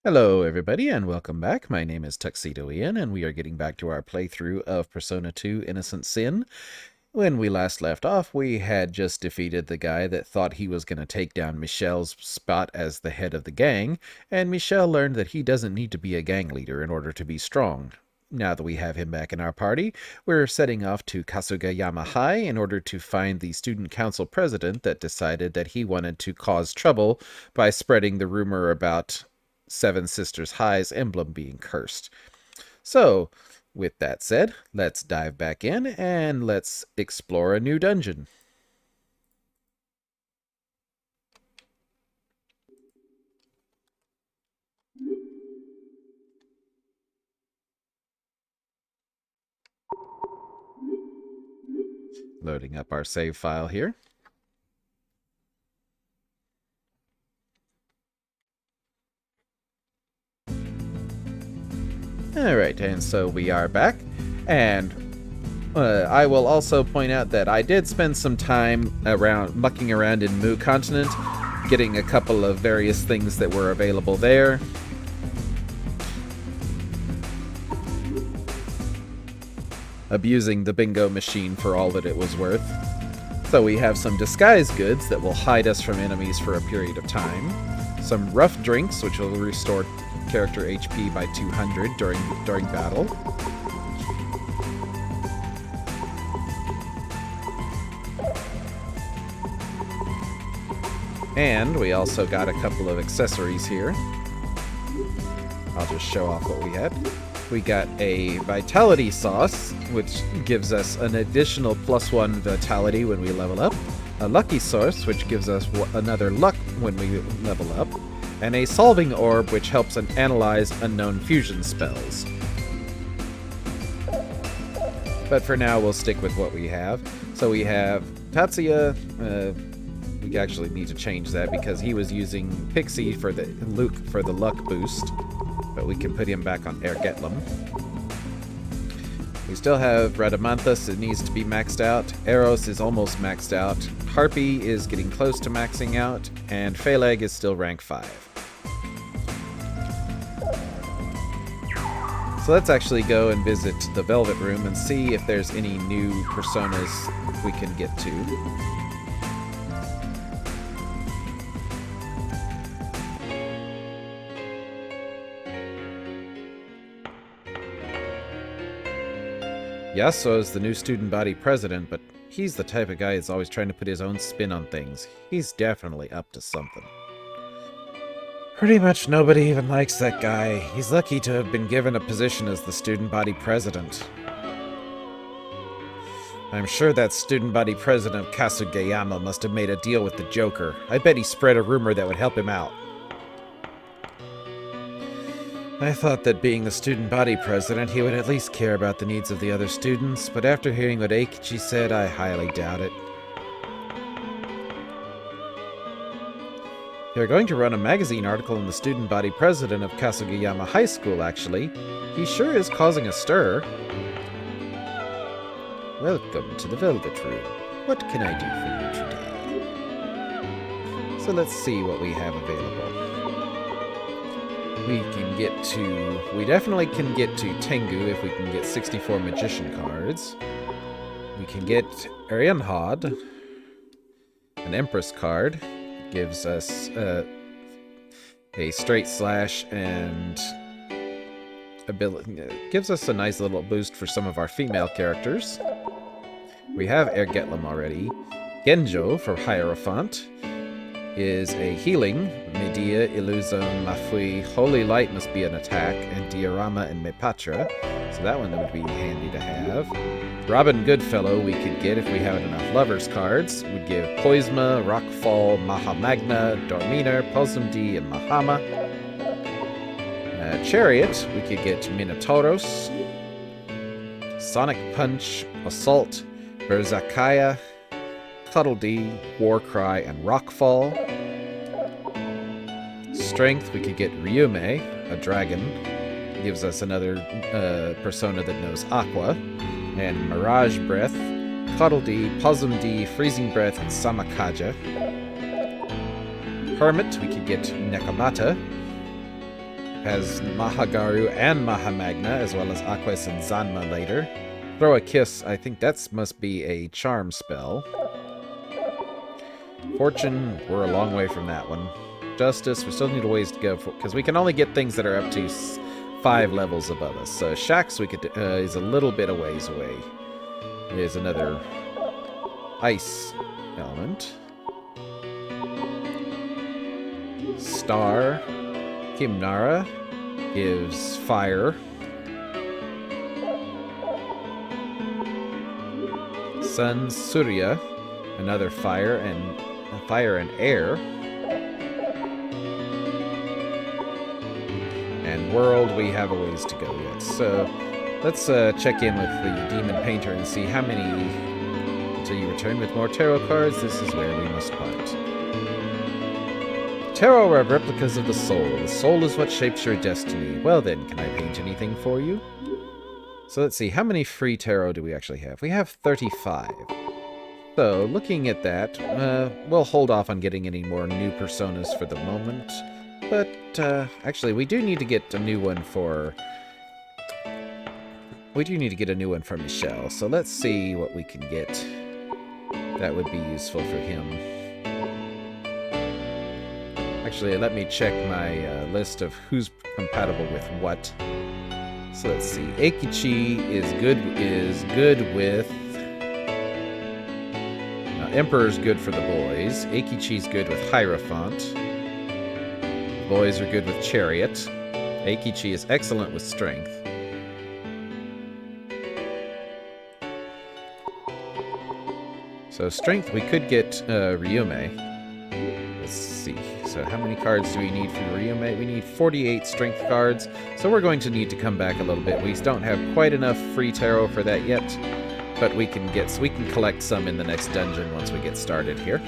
Hello everybody and welcome back. My name is Tuxedo Ian and we are getting back to our playthrough of Persona 2 Innocent Sin. When we last left off, we had just defeated the guy that thought he was going to take down Michelle's spot as the head of the gang, and Michelle learned that he doesn't need to be a gang leader in order to be strong. Now that we have him back in our party, we're setting off to Kasugayama High in order to find the student council president that decided that he wanted to cause trouble by spreading the rumor about Seven Sisters High's emblem being cursed. So, with that said, let's dive back in and let's explore a new dungeon. Loading up our save file here. Alright, and so we are back, and I will also point out that I did spend some time mucking around in Mu Continent, getting a couple of various things that were available there. Abusing the bingo machine for all that it was worth. So we have some disguise goods that will hide us from enemies for a period of time, some rough drinks which will restore character HP by 200 during battle. And we also got a couple of accessories here. I'll just show off what we had. We got a vitality sauce, which gives us an additional +1 vitality when we level up. A lucky source, which gives us another luck when we level up. And a solving orb, which helps analyze unknown fusion spells. But for now, we'll stick with what we have. So we have Tatsuya. We actually need to change that because he was using Pixie for Luke for the luck boost. But we can put him back on Ergetlum. We still have Radamanthus, it needs to be maxed out. Eros is almost maxed out. Harpy is getting close to maxing out. And Phaleg is still rank 5. So let's actually go and visit the Velvet Room and see if there's any new personas we can get to. Yasuo is the new student body president, but he's the type of guy that's always trying to put his own spin on things. He's definitely up to something. Pretty much nobody even likes that guy. He's lucky to have been given a position as the student body president. I'm sure that student body president of Kasugayama must have made a deal with the Joker. I bet he spread a rumor that would help him out. I thought that being the student body president, he would at least care about the needs of the other students, but after hearing what Eikichi said, I highly doubt it. They're going to run a magazine article on the student body president of Kasugayama High School, actually. He sure is causing a stir. Welcome to the Velvet Room. What can I do for you today? So let's see what we have available. We definitely can get to Tengu if we can get 64 magician cards. We can get Arianhod, an Empress card. Gives us a straight slash and ability. Gives us a nice little boost for some of our female characters. We have Ergetlum already. Genjo for Hierophant is a healing. Medea, Illuzone, Mafui, Holy Light must be an attack, and Diorama and Mepatra. So that one would be handy to have. Robin Goodfellow we could get if we have enough lovers cards. We'd give Poisma, Rockfall, Mahamagna, Dorminer, Posumdi, and Mahama. Chariot, we could get Minotauros, Sonic Punch, Assault, Berzakaya, Cuddledee, Warcry, and Rockfall. Strength, we could get Ryume, a dragon. Gives us another persona that knows Aqua. And Mirage Breath, Cuddledee, Posumdi, Freezing Breath, and Samakaja. Hermit, we could get Nekomata. has Mahagaru and Mahamagna, as well as Aquas and Zanma later. Throw a Kiss, I think that must be a charm spell. Fortune, we're a long way from that one. Justice, we still need a ways to go, because we can only get things that are up to 5 levels above us. So Shax we could is a little bit a ways away. There's another ice element. Star, Kimnara gives fire. Sun, Surya, another fire and air. And world, we have a ways to go yet. So let's check in with the Demon Painter and see how many until you return with more tarot cards. This is where we must part. Tarot are replicas of the soul. The soul is what shapes your destiny. Well then, can I paint anything for you? So let's see, how many free tarot do we actually have? We have 35. So, looking at that, we'll hold off on getting any more new personas for the moment. But, actually, we do need to get a new one for... We do need to get a new one for Michelle. So let's see what we can get that would be useful for him. Actually, let me check my list of who's compatible with what. So let's see. Eikichi is good with... Emperor's good for the boys. Eikichi's good with Hierophant. Boys are good with Chariot. Eikichi is excellent with Strength. So Strength, we could get Ryume. Let's see. So how many cards do we need for Ryume? We need 48 Strength cards. So we're going to need to come back a little bit. We don't have quite enough free tarot for that yet. But we can collect some in the next dungeon once we get started here.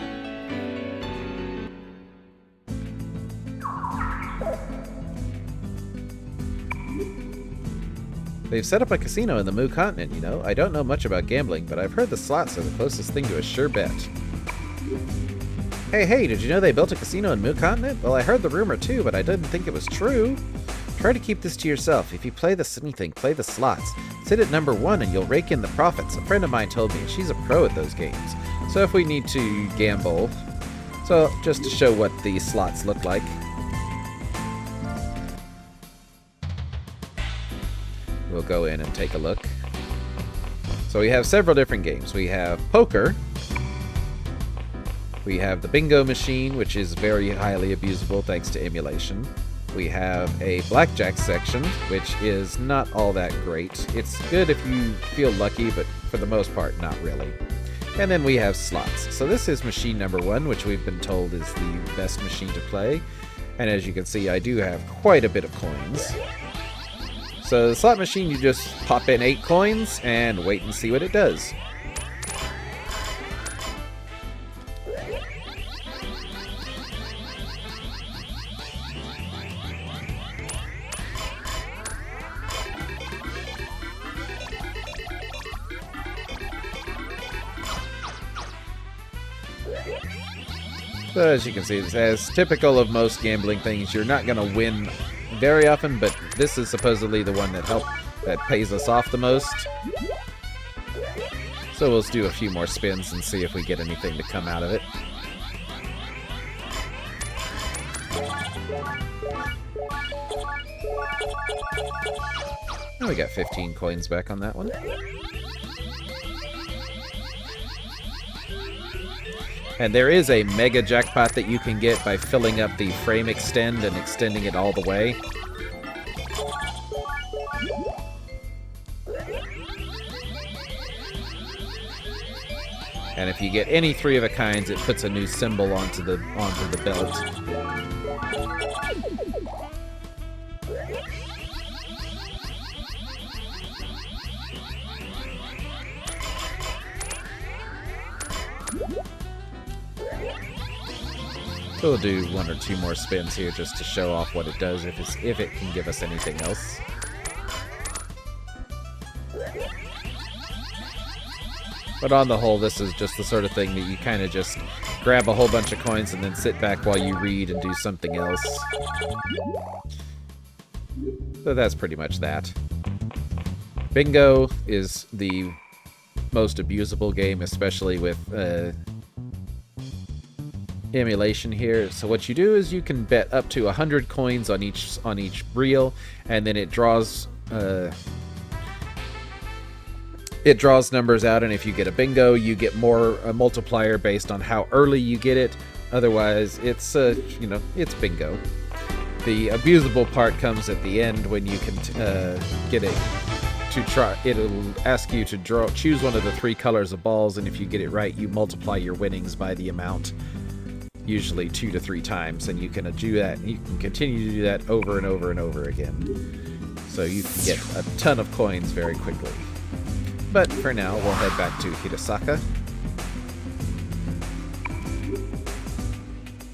They've set up a casino in the Mu continent, you know. I don't know much about gambling, but I've heard the slots are the closest thing to a sure bet. Hey, did you know they built a casino in Mu continent? Well, I heard the rumor too, but I didn't think it was true. Try to keep this to yourself. If you play anything, play the slots. Sit at number 1 and you'll rake in the profits. A friend of mine told me, and she's a pro at those games. So if we need to gamble, so just to show what the slots look like. We'll go in and take a look. So we have several different games. We have poker. We have the bingo machine, which is very highly abusable thanks to emulation. We have a blackjack section, which is not all that great. It's good if you feel lucky, but for the most part, not really. And then we have slots. So this is machine number 1, which we've been told is the best machine to play. And as you can see, I do have quite a bit of coins. So the slot machine, you just pop in 8 coins and wait and see what it does. So as you can see, as typical of most gambling things, you're not going to win very often, but this is supposedly the one that pays us off the most. So we'll do a few more spins and see if we get anything to come out of it. Oh, we got 15 coins back on that one. And there is a mega jackpot that you can get by filling up the frame extend and extending it all the way. And if you get any 3 of a kinds, it puts a new symbol onto the belt. So we'll do 1 or 2 more spins here just to show off what it does, if it can give us anything else. But on the whole, this is just the sort of thing that you kind of just grab a whole bunch of coins and then sit back while you read and do something else. So that's pretty much that. Bingo is the most abusable game, especially with emulation here. So what you do is you can bet up to 100 coins on each reel, and then it draws numbers out, and if you get a bingo, you get a multiplier based on how early you get it. Otherwise, it's it's bingo. The abusable part comes at the end when you can get it to try. It'll ask you to choose one of the 3 colors of balls, and if you get it right, you multiply your winnings by the amount, usually 2 to 3 times, and you can do that. You can continue to do that over and over and over again. So you can get a ton of coins very quickly. But for now, we'll head back to Hirosaka.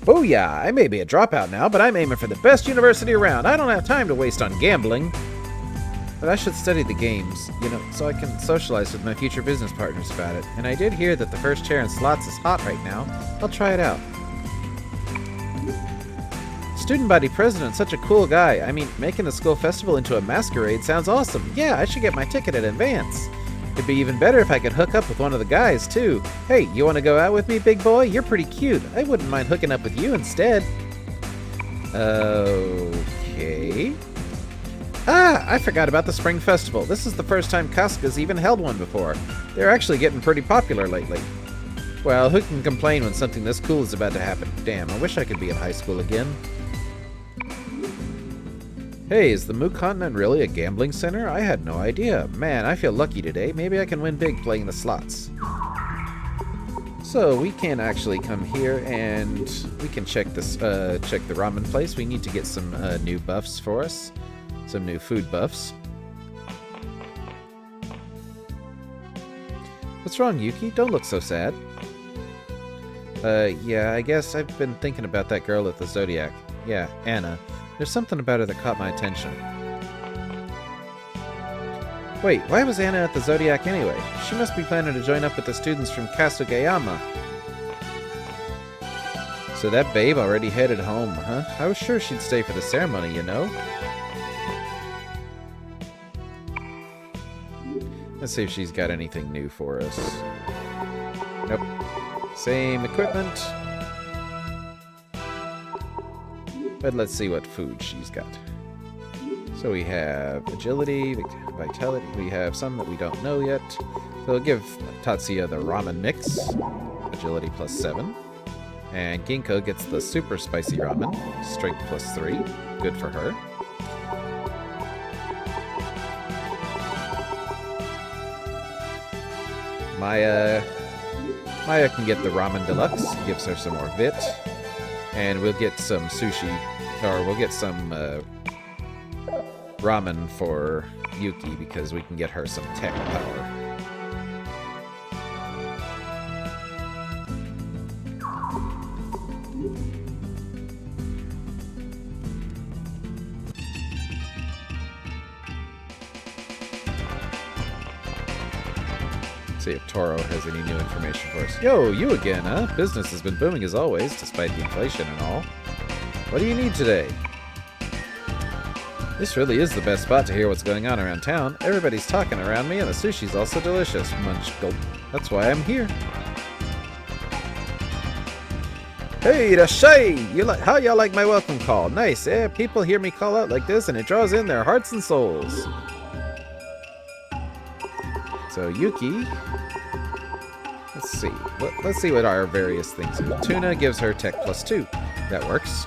Booyah! I may be a dropout now, but I'm aiming for the best university around. I don't have time to waste on gambling. But I should study the games, so I can socialize with my future business partners about it. And I did hear that the first chair in slots is hot right now. I'll try it out. Student body president, such a cool guy. I mean, making the school festival into a masquerade sounds awesome. Yeah, I should get my ticket in advance. It'd be even better if I could hook up with one of the guys, too. Hey, you want to go out with me, big boy? You're pretty cute. I wouldn't mind hooking up with you instead. Okay. I forgot about the Spring Festival. This is the first time Kasuga's even held one before. They're actually getting pretty popular lately. Well, who can complain when something this cool is about to happen? Damn, I wish I could be in high school again. Hey, is the Moo Continent really a gambling center? I had no idea. Man, I feel lucky today. Maybe I can win big playing the slots. So we can actually come here and we can check this. Check the ramen place. We need to get some new buffs for us. Some new food buffs. What's wrong, Yuki? Don't look so sad. Yeah, I guess I've been thinking about that girl at the Zodiac. Yeah, Anna. There's something about her that caught my attention. Wait, why was Anna at the Zodiac anyway? She must be planning to join up with the students from Kasugayama. So that babe already headed home, huh? I was sure she'd stay for the ceremony, Let's see if she's got anything new for us. Nope. Same equipment. But let's see what food she's got. So we have agility, vitality. We have some that we don't know yet. So we'll give Tatsuya the ramen mix. Agility +7. And Ginkgo gets the super spicy ramen. Strength +3. Good for her. Maya can get the ramen deluxe. Gives her some more vit. And we'll get some sushi, or we'll get some ramen for Yuki because we can get her some tech power. See if Toro has any new information for us. Yo, you again, huh? Business has been booming as always, despite the inflation and all. What do you need today? This really is the best spot to hear what's going on around town. Everybody's talking around me, and the sushi's also delicious. Munch, gulp. That's why I'm here. Hey, irashai! How y'all like my welcome call? Nice, eh? People hear me call out like this, and it draws in their hearts and souls. So Yuki, let's see. Let's see what our various things do. Tuna gives her tech +2. That works.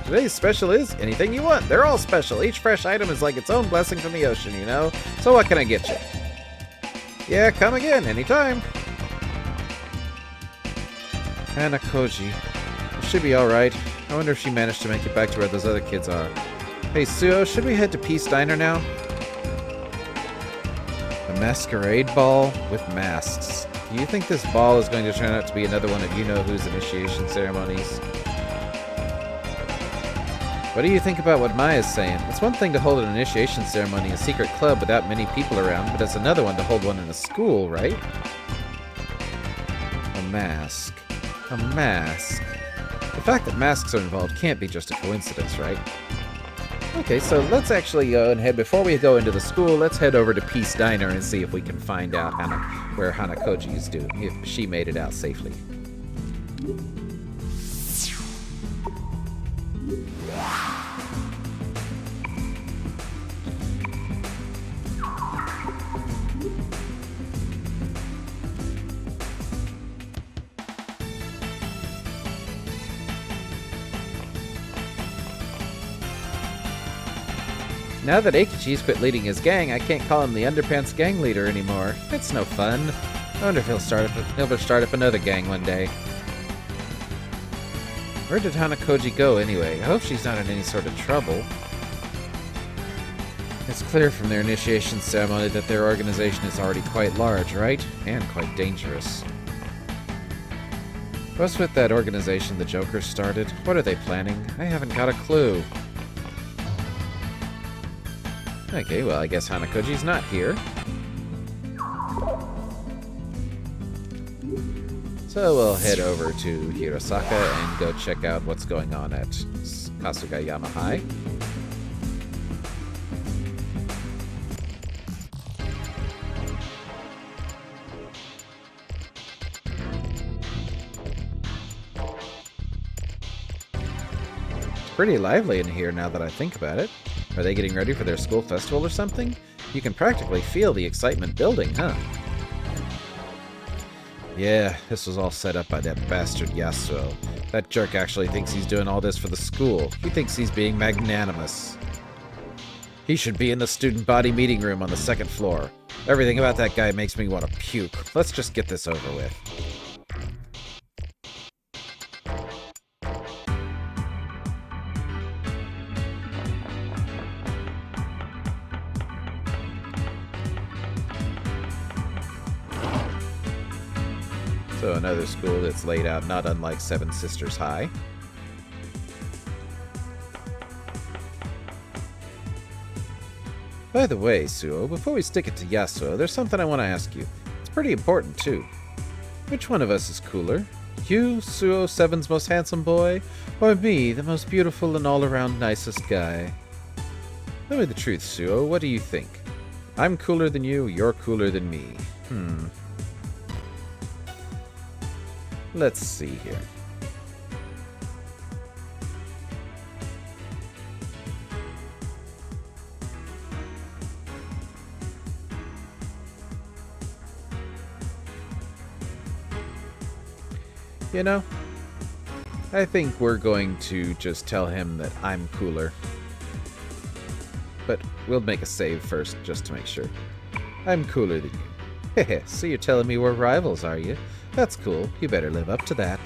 Today's special is anything you want. They're all special. Each fresh item is like its own blessing from the ocean, So what can I get you? Yeah, come again, anytime. Anna Koji. Should be alright. I wonder if she managed to make it back to where those other kids are. Hey, Suo, should we head to Peace Diner now? A masquerade ball with masks. Do you think this ball is going to turn out to be another one of you-know-who's initiation ceremonies? What do you think about what Maya's saying? It's one thing to hold an initiation ceremony in a secret club without many people around, but it's another one to hold one in a school, right? A mask. A mask. fact that masks are involved can't be just a coincidence, right? Okay, so let's actually go and head, before we go into the school, let's head over to Peace Diner and see if we can find out where Hanakoji is doing, if she made it out safely. Now that Eikichi's quit leading his gang, I can't call him the Underpants gang leader anymore. It's no fun. I wonder if he'll start up another gang one day. Where did Hanakoji go anyway? I hope she's not in any sort of trouble. It's clear from their initiation ceremony that their organization is already quite large, right? And quite dangerous. What's with that organization the Joker started? What are they planning? I haven't got a clue. Okay, well, I guess Hanakoji's not here. So we'll head over to Hirosaka and go check out what's going on at Kasugayama High. It's pretty lively in here now that I think about it. Are they getting ready for their school festival or something? You can practically feel the excitement building, huh? Yeah, this was all set up by that bastard Yasuo. That jerk actually thinks he's doing all this for the school. He thinks he's being magnanimous. He should be in the student body meeting room on the 2nd floor. Everything about that guy makes me want to puke. Let's just get this over with. So another school that's laid out not unlike Seven Sisters High. By the way, Suo, before we stick it to Yasuo, there's something I want to ask you. It's pretty important, too. Which one of us is cooler? You, Suo, Seven's most handsome boy? Or me, the most beautiful and all-around nicest guy? Tell me the truth, Suo. What do you think? I'm cooler than you, you're cooler than me. Let's see here. You know, I think we're going to just tell him that I'm cooler. But we'll make a save first, just to make sure. I'm cooler than you. Heh, so you're telling me we're rivals, are you? That's cool. You better live up to that.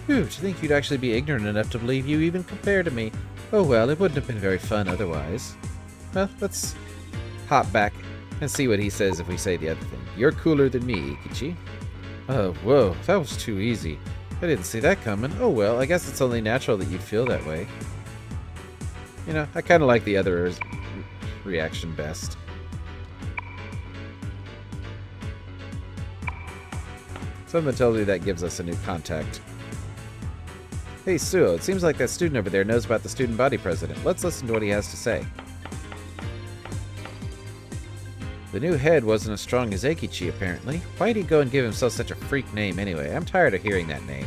Whew, to think you'd actually be ignorant enough to believe you even compare to me. Oh well, it wouldn't have been very fun otherwise. Well, let's hop back and see what he says if we say the other thing. You're cooler than me, Ikichi. Oh, whoa, that was too easy. I didn't see that coming. Oh well, I guess it's only natural that you'd feel that way. You know, I kind of like the other reaction best. Something tells me that gives us a new contact. Hey, Suo, it seems like that student over there knows about the student body president. Let's listen to what he has to say. The new head wasn't as strong as Eikichi, apparently. Why'd he go and give himself such a freak name anyway? I'm tired of hearing that name.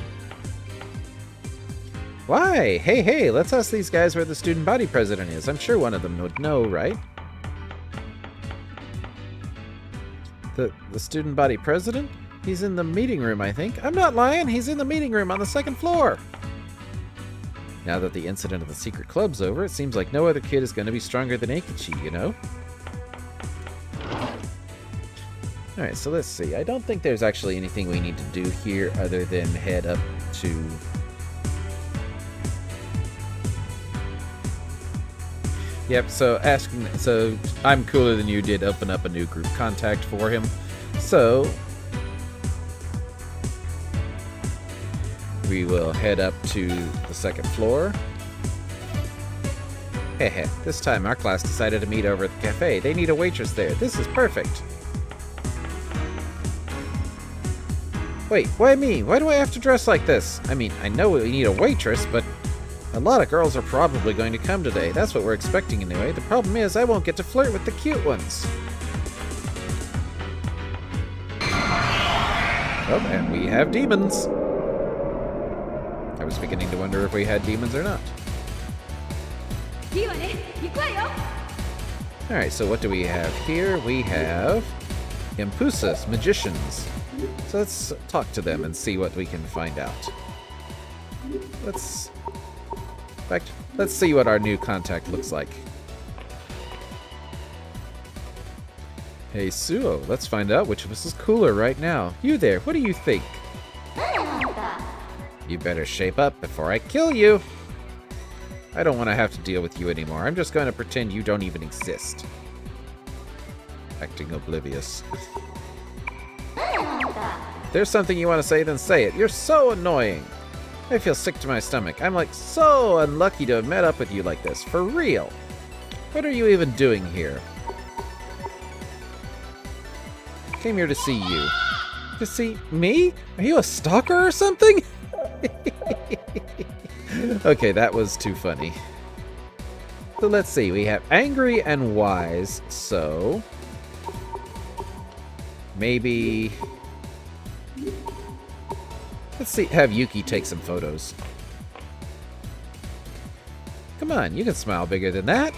Why? Hey, let's ask these guys where the student body president is. I'm sure one of them would know, right? The student body president? He's in the meeting room, I think. I'm not lying, he's in the meeting room on the 2nd floor. Now that the incident of the secret club's over, it seems like no other kid is going to be stronger than Eikichi, you know? Alright, so let's see. I don't think there's actually anything we need to do here other than head up to... Yep, so I'm cooler than you did open up a new group contact for him. So we will head up to the 2nd floor. Heh, this time our class decided to meet over at the cafe. They need a waitress there. This is perfect. Wait, why me? Why do I have to dress like this? I mean, I know we need a waitress, but a lot of girls are probably going to come today. That's what we're expecting anyway. The problem is I won't get to flirt with the cute ones. Oh, and we have demons. I was beginning to wonder if we had demons or not. Alright, so what do we have here? We have Impusas, magicians. So let's talk to them and see what we can find out. Let's see what our new contact looks like. Hey Suo, let's find out which of us is cooler right now. You there, what do you think? You better shape up before I kill you. I don't want to have to deal with you anymore. I'm just going to pretend you don't even exist. Acting oblivious. If there's something you want to say, then say it. You're so annoying. I feel sick to my stomach. I'm like so unlucky to have met up with you like this. For real. What are you even doing here? Came here to see you. To see me? Are you a stalker or something? Okay, that was too funny. So let's see. We have angry and wise. So maybe let's see. Have Yuki take some photos. Come on, you can smile bigger than that.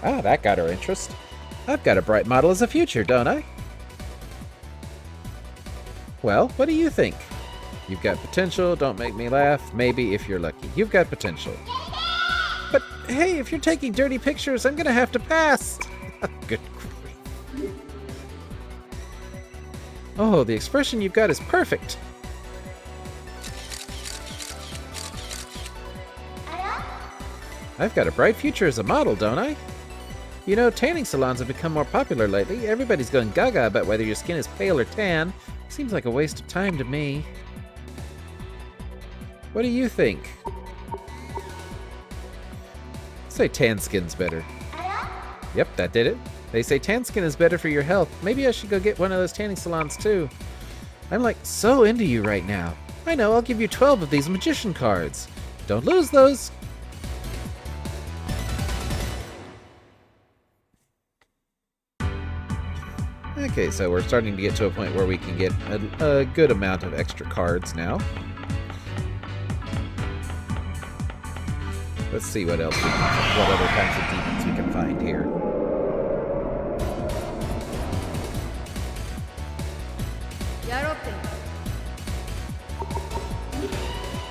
Ah, that got her interest. I've got a bright model as a future, don't I? Well, what do you think? You've got potential, don't make me laugh. Maybe if you're lucky. You've got potential. But hey, if you're taking dirty pictures, I'm gonna have to pass. Good grief. Oh, the expression you've got is perfect. I've got a bright future as a model, don't I? You know, tanning salons have become more popular lately. Everybody's going gaga about whether your skin is pale or tan. Seems like a waste of time to me. What do you think? Say tan skin's better. Yep, that did it. They say tan skin is better for your health. Maybe I should go get one of those tanning salons too. I'm like so into you right now. I know, I'll give you 12 of these magician cards. Don't lose those. Okay, so we're starting to get to a point where we can get a good amount of extra cards now. Let's see what else what other kinds of demons we can find here.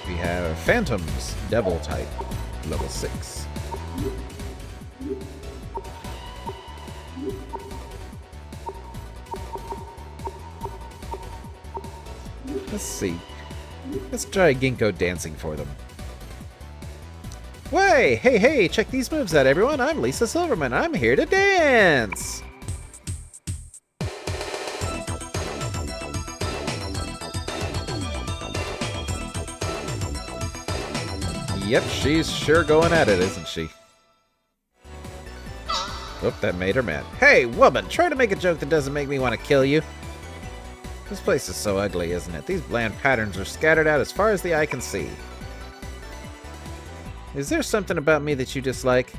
We have Phantoms, Devil type, level 6. Let's see. Let's try Ginkgo dancing for them. Way! Hey, check these moves out, everyone. I'm Lisa Silverman. I'm here to dance! Yep, she's sure going at it, isn't she? Oop, that made her mad. Hey, woman! Try to make a joke that doesn't make me want to kill you. This place is so ugly, isn't it? These bland patterns are scattered out as far as the eye can see. Is there something about me that you dislike?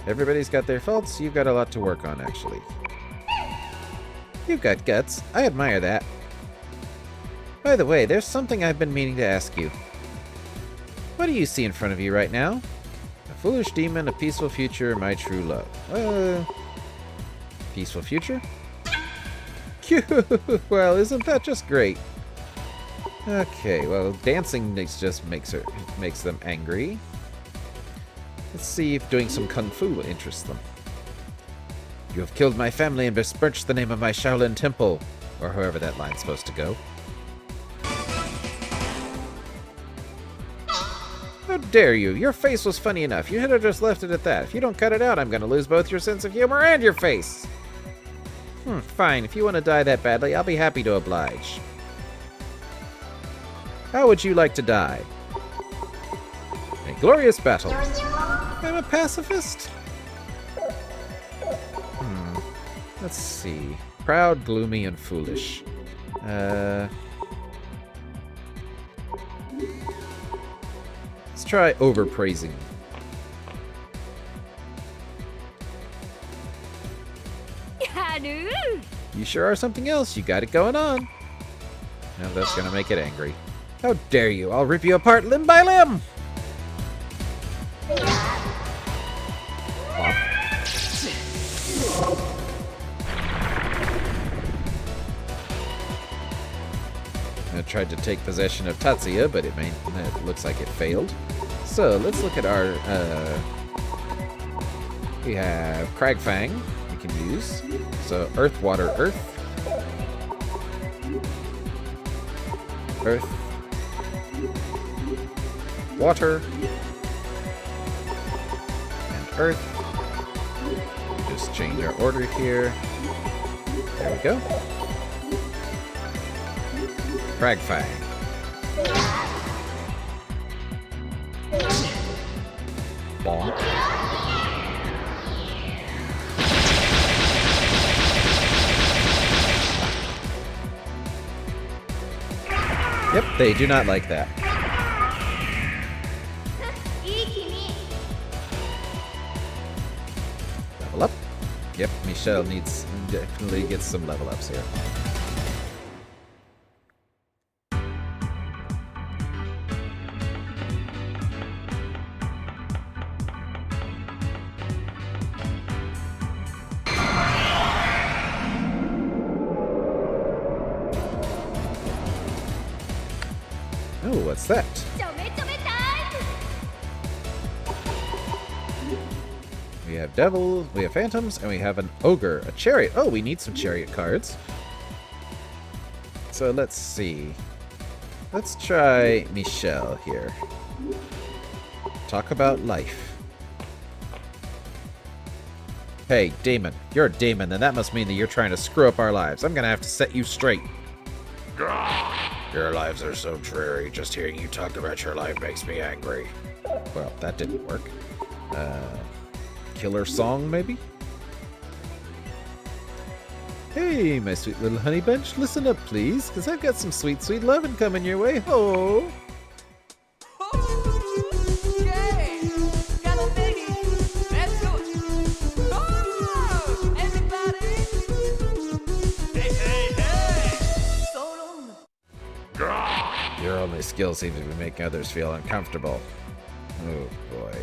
Everybody's got their faults. You've got a lot to work on, actually. You've got guts. I admire that. By the way, there's something I've been meaning to ask you. What do you see in front of you right now? A foolish demon, a peaceful future, my true love. Peaceful future? Well, isn't that just great? Okay, well, dancing just makes them angry. Let's see if doing some kung fu will interest them. You have killed my family and besmirched the name of my Shaolin temple, or however that line's supposed to go. How dare you? Your face was funny enough. You should have just left it at that. If you don't cut it out, I'm going to lose both your sense of humor and your face. Fine. If you want to die that badly, I'll be happy to oblige. How would you like to die? A glorious battle. I'm a pacifist? Let's see. Proud, gloomy, and foolish. Let's try overpraising. You sure are something else. You got it going on. Now that's gonna make it angry. How dare you? I'll rip you apart limb by limb! I tried to take possession of Tatsuya, but it looks like it failed. So let's look at our. We have Cragfang we can use. So Earth, Water, Earth. Earth. Water. And Earth. Just change our order here. There we go. Cragfang. Bonk. Yep, they do not like that. Level up. Yep, Michelle definitely gets some level ups here. Oh, what's that? We have devils, we have phantoms, and we have an ogre, a chariot. Oh, we need some chariot cards. So let's see. Let's try Michelle here. Talk about life. Hey, demon. You're a demon, and that must mean that you're trying to screw up our lives. I'm gonna have to set you straight. Your lives are so dreary. Just hearing you talk about your life makes me angry. Well, that didn't work. Killer song, maybe? Hey, my sweet little honey bunch, listen up, please, because I've got some sweet, sweet lovin' coming your way. Ho! Your only skill seems to be making others feel uncomfortable. Oh boy.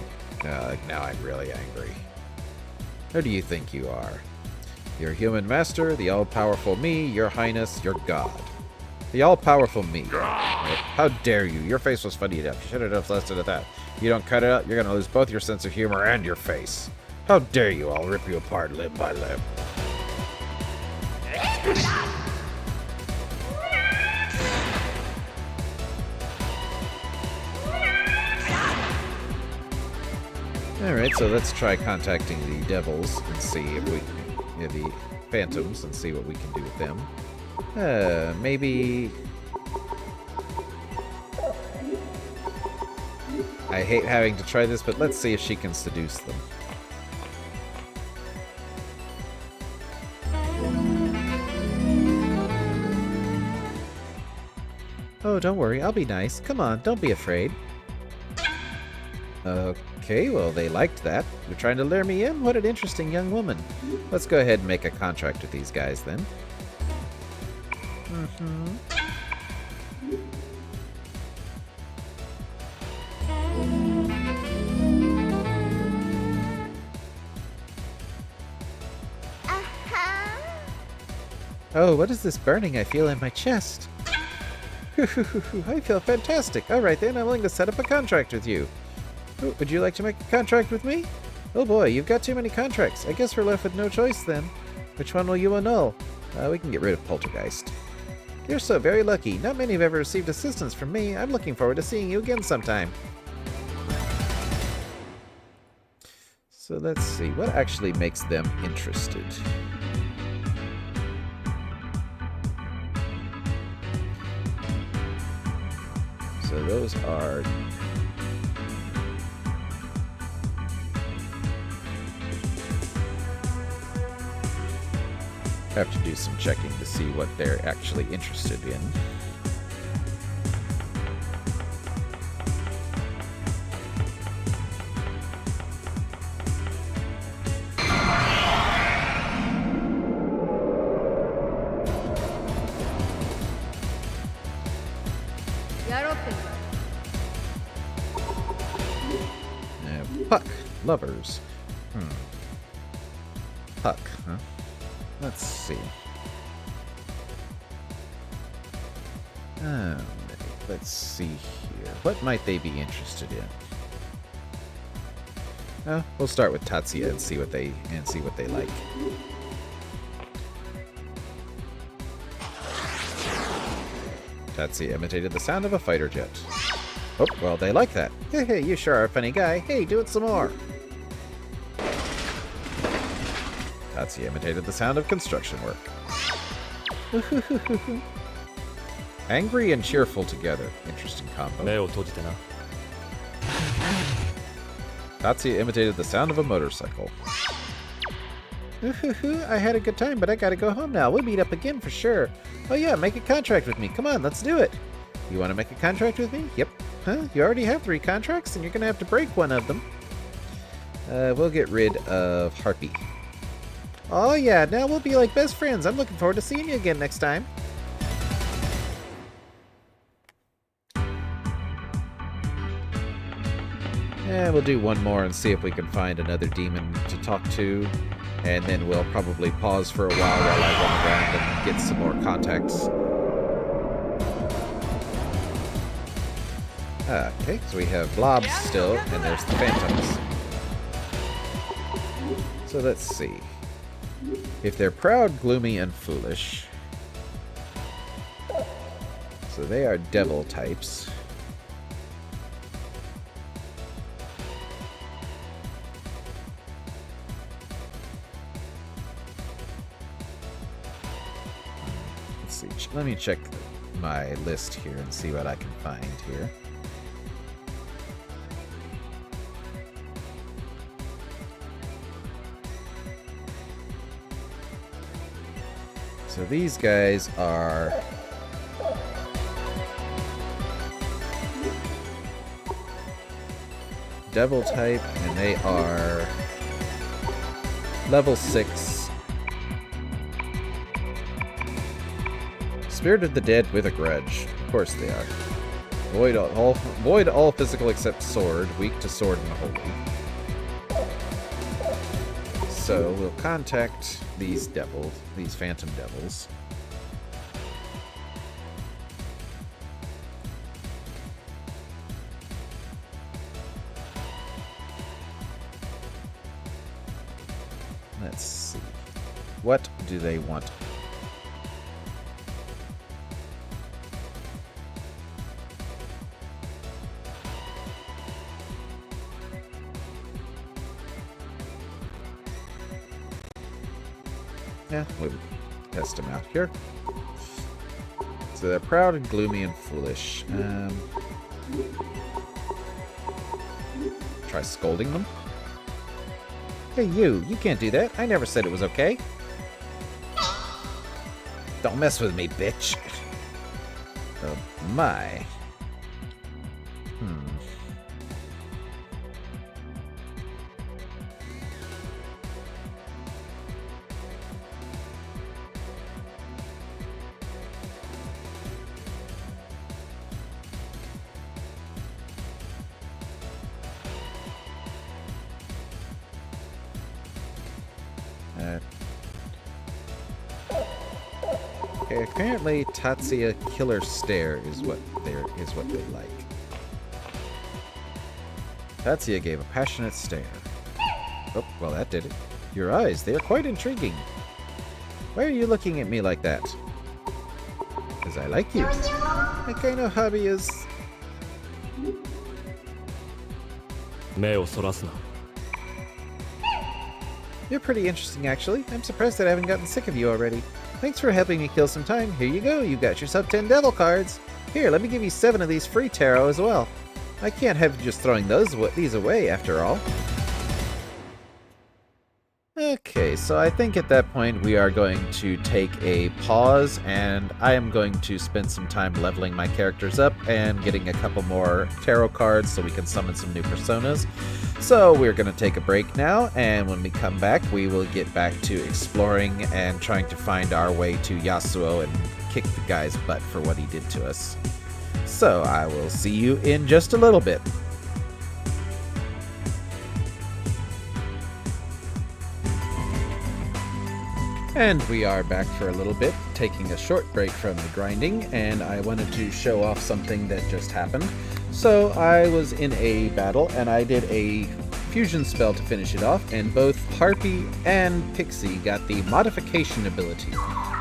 Now I'm really angry. Who do you think you are? Your human master, the all-powerful me, your highness, your god. The all-powerful me. How dare you? Your face was funny enough. You should have just left it at that. You don't cut it out, you're gonna lose both your sense of humor and your face. How dare you? I'll rip you apart limb by limb. Alright, so let's try contacting the devils and see if we can, the phantoms, and see what we can do with them. Maybe... I hate having to try this, but let's see if she can seduce them. Oh, don't worry, I'll be nice. Come on, don't be afraid. Okay, well, they liked that. You're trying to lure me in? What an interesting young woman. Let's go ahead and make a contract with these guys, then. Oh, what is this burning I feel in my chest? I feel fantastic. Alright then, I'm willing to set up a contract with you. Oh, would you like to make a contract with me? Oh boy, you've got too many contracts. I guess we're left with no choice then. Which one will you annul? We can get rid of Poltergeist. You're so very lucky. Not many have ever received assistance from me. I'm looking forward to seeing you again sometime. So let's see. What actually makes them interested? So those are... Have to do some checking to see what they're actually interested in. Puck. Lovers. Puck, huh? Let's see. Let's see here. What might they be interested in? We'll start with Tatsuya and see what they like. Tatsuya imitated the sound of a fighter jet. Oh, well, they like that. Hey, you sure are a funny guy. Hey, do it some more. Tatsuya imitated the sound of construction work. Angry and cheerful together. Interesting combo. Tatsuya imitated the sound of a motorcycle. I had a good time, but I gotta go home now. We'll meet up again for sure. Oh yeah, make a contract with me. Come on, let's do it. You want to make a contract with me? Yep. Huh? You already have 3 contracts, and you're gonna have to break one of them. We'll get rid of Harpy. Oh yeah, now we'll be like best friends. I'm looking forward to seeing you again next time. Yeah, we'll do one more and see if we can find another demon to talk to. And then we'll probably pause for a while I run around and get some more contacts. Okay, so we have blobs still, and there's the phantoms. So let's see. If they're proud, gloomy, and foolish. So they are devil types. Let's see. Let me check my list here and see what I can find here. So these guys are devil type, and they are level 6. Spirit of the Dead with a grudge. Of course they are. Void all physical except sword. Weak to sword and holy. So we'll contact these devils, these phantom devils. Let's see. What do they want? Yeah, we'll test them out here. So they're proud and gloomy and foolish. Try scolding them. Hey you can't do that. I never said it was okay. Don't mess with me, bitch. Oh my. Okay, apparently Tatsuya Killer Stare is what they like. Tatsuya gave a passionate stare. Oh, well that did it. Your eyes, they are quite intriguing. Why are you looking at me like that? Because I like you. My kind of hobby is... You're pretty interesting, actually. I'm surprised that I haven't gotten sick of you already. Thanks for helping me kill some time. Here you go. You got yourself 10 devil cards. Here, let me give you 7 of these free tarot as well. I can't have you just throwing these away, after all. Okay. Okay, so I think at that point we are going to take a pause, and I am going to spend some time leveling my characters up and getting a couple more tarot cards so we can summon some new personas. So we're going to take a break now, and when we come back, we will get back to exploring and trying to find our way to Yasuo and kick the guy's butt for what he did to us. So I will see you in just a little bit. And we are back for a little bit, taking a short break from the grinding, and I wanted to show off something that just happened. So I was in a battle, and I did a fusion spell to finish it off, and both Harpy and Pixie got the modification ability.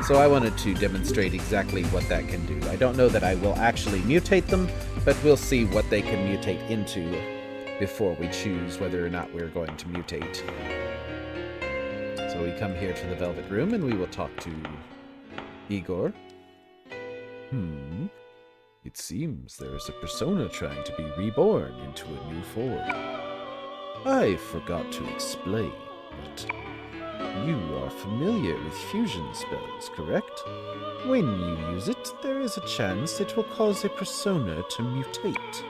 So I wanted to demonstrate exactly what that can do. I don't know that I will actually mutate them, but we'll see what they can mutate into before we choose whether or not we're going to mutate. So we come here to the Velvet Room, and we will talk to Igor. It seems there is a persona trying to be reborn into a new form. I forgot to explain, but you are familiar with fusion spells, correct? When you use it, there is a chance it will cause a persona to mutate.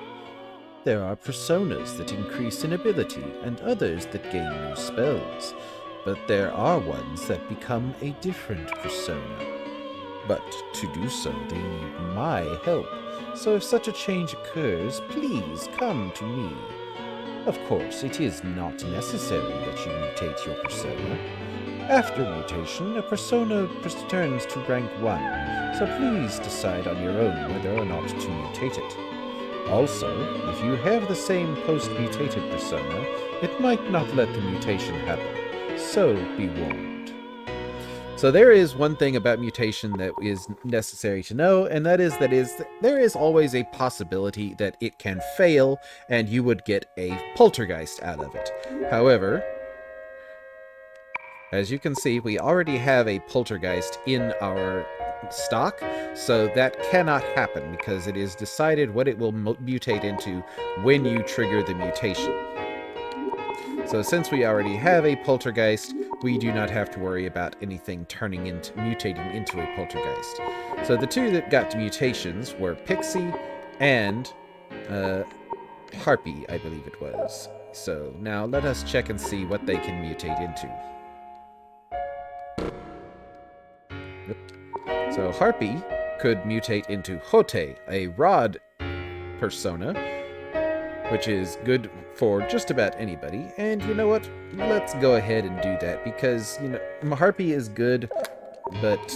There are personas that increase in ability, and others that gain new spells. But there are ones that become a different persona. But to do so, they need my help. So if such a change occurs, please come to me. Of course, it is not necessary that you mutate your persona. After mutation, a persona returns to rank 1, so please decide on your own whether or not to mutate it. Also, if you have the same post-mutated persona, it might not let the mutation happen. So be warned. So there is one thing about mutation that is necessary to know, and that is there is always a possibility that it can fail and you would get a poltergeist out of it. However, as you can see, we already have a poltergeist in our stock, so that cannot happen because it is decided what it will mutate into when you trigger the mutation. So since we already have a poltergeist, we do not have to worry about anything mutating into a poltergeist. So the two that got mutations were Pixie and Harpy, I believe it was. So now let us check and see what they can mutate into. So Harpy could mutate into Hote, a rod persona, which is good for just about anybody. And you know what? Let's go ahead and do that because, Harpy is good, but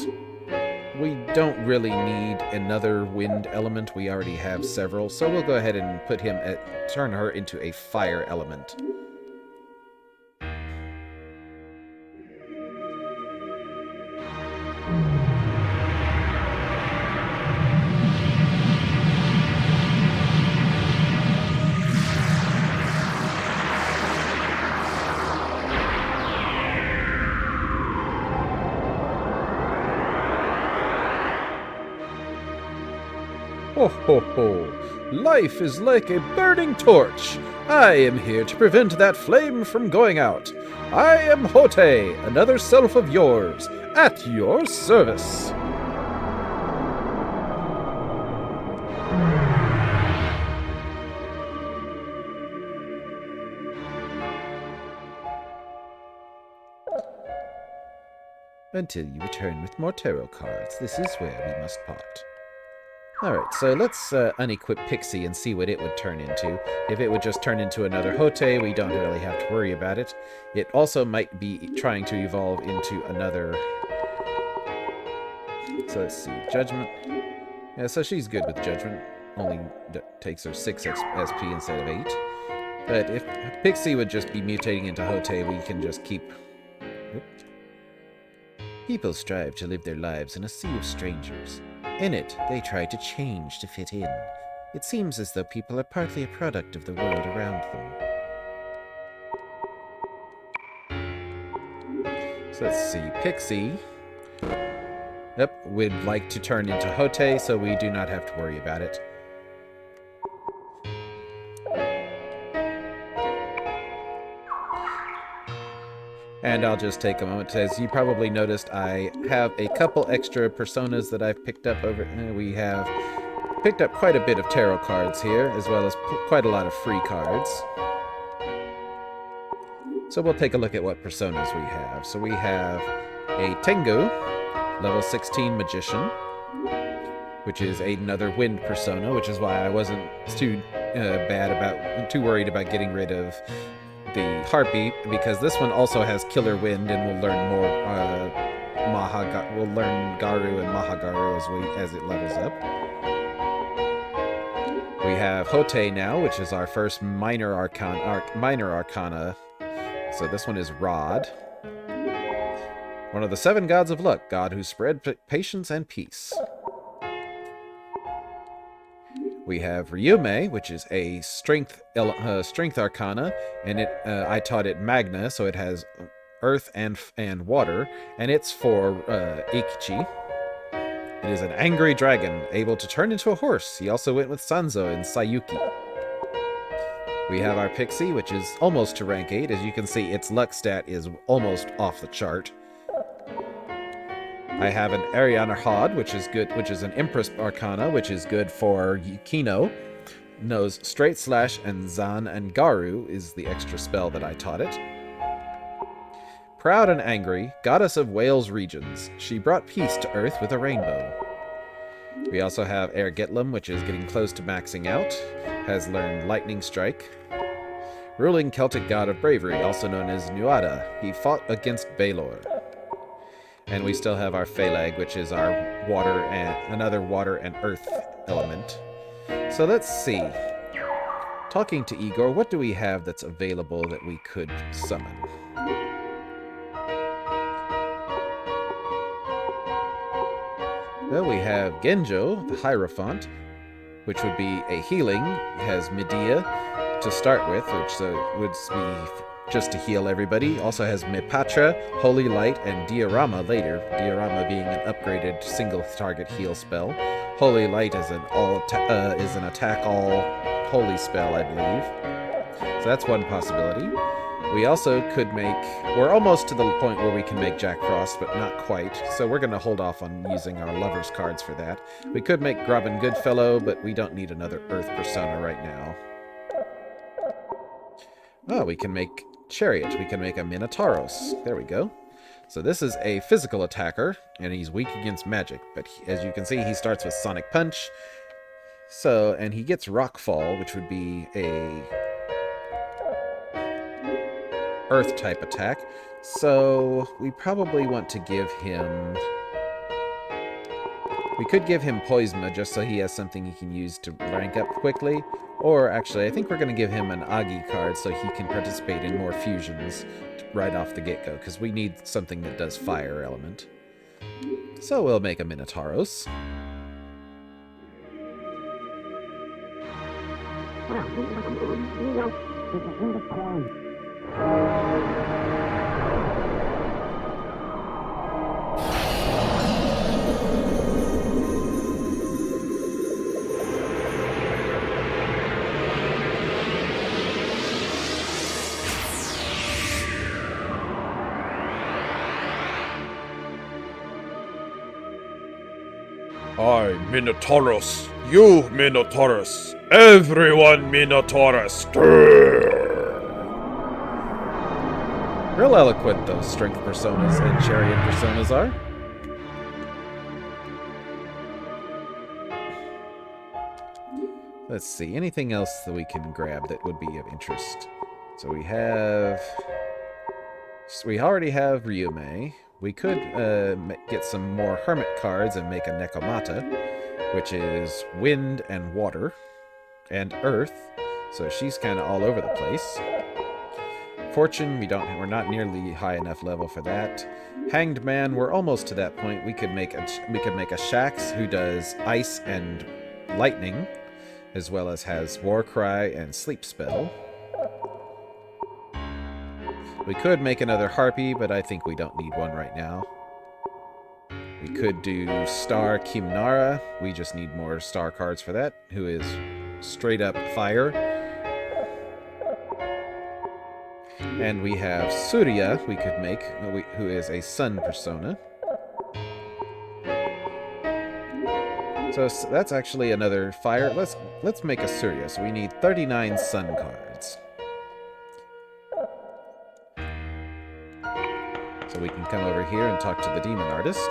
we don't really need another wind element. We already have several, so we'll go ahead and turn her into a fire element. Ho ho ho! Life is like a burning torch. I am here to prevent that flame from going out. I am Hote, another self of yours, at your service. Until you return with more tarot cards, this is where we must part. Alright, so let's unequip Pixie and see what it would turn into. If it would just turn into another Hote, we don't really have to worry about it. It also might be trying to evolve into another... So let's see, Judgment. Yeah, so she's good with Judgment. Only takes her 6 SP instead of 8. But if Pixie would just be mutating into Hote, we can just keep... Oops. People strive to live their lives in a sea of strangers. In it, they try to change to fit in. It seems as though people are partly a product of the world around them. So let's see, Pixie. Yep, we'd like to turn into Hote, so we do not have to worry about it. And I'll just take a moment. As you probably noticed, I have a couple extra personas that I've picked up over. We have picked up quite a bit of tarot cards here, as well as quite a lot of free cards. So we'll take a look at what personas we have. So we have a Tengu, level 16 magician, which is another wind persona, which is why I wasn't too worried about getting rid of the harpy, because this one also has killer wind, and we'll learn more. We'll learn Garu and Mahagaru as it levels up. We have Hote now, which is our first minor arcana. So this one is Rod. One of the 7 gods of luck, god who spread patience and peace. We have Ryume, which is a strength arcana, and I taught it Magna, so it has earth and water, and it's for Eikichi. It is an angry dragon, able to turn into a horse. He also went with Sanzo and Sayuki. We have our Pixie, which is almost to rank 8. As you can see, its luck stat is almost off the chart. I have an Ariana Hod, which is good, which is an Empress Arcana, which is good for Yukino. Knows Straight Slash and Zan and Garu is the extra spell that I taught it. Proud and angry, goddess of Wales regions. She brought peace to Earth with a rainbow. We also have Air Getlum, which is getting close to maxing out. Has learned Lightning Strike. Ruling Celtic god of bravery, also known as Nuada. He fought against Baelor. And we still have our Phalag, which is our another water and earth element. So let's see. Talking to Igor, what do we have that's available that we could summon? Well, we have Genjo, the Hierophant, which would be a healing. It has Medea to start with, which would be just to heal everybody. Also has Mepatra, Holy Light, and Diorama later. Diorama being an upgraded single target heal spell. Holy Light is an attack all holy spell, I believe. So that's one possibility. We also could we're almost to the point where we can make Jack Frost, but not quite. So we're going to hold off on using our lovers cards for that. We could make Graben Goodfellow, but we don't need another Earth persona right now. Oh, we can make Chariot. We can make a Minotauros. There we go. So this is a physical attacker, and he's weak against magic. But as you can see, he starts with Sonic Punch. And he gets Rockfall, which would be a Earth type attack. So we probably want to give him... We could give him Poisma just so he has something he can use to rank up quickly. Or actually, I think we're going to give him an Agi card so he can participate in more fusions right off the get-go, because we need something that does fire element. So we'll make a Minotauros. I, Minotauros, you, Minotauros, everyone, Minotauros. Real eloquent those strength personas and chariot personas are. Let's see, anything else that we can grab that would be of interest? So we already have Ryume. We could get some more Hermit cards and make a Nekomata, which is wind and water and earth. So she's kind of all over the place. Fortune, we're not nearly high enough level for that. Hanged Man, we're almost to that point. We could make a Shax who does ice and lightning, as well as has Warcry and Sleep Spell. We could make another Harpy, but I think we don't need one right now. We could do Star Kimnara. We just need more star cards for that, who is straight up fire. And we have Surya we could make, who is a sun persona. So that's actually another fire. Let's make a Surya. So we need 39 sun cards. So we can come over here and talk to the demon artist.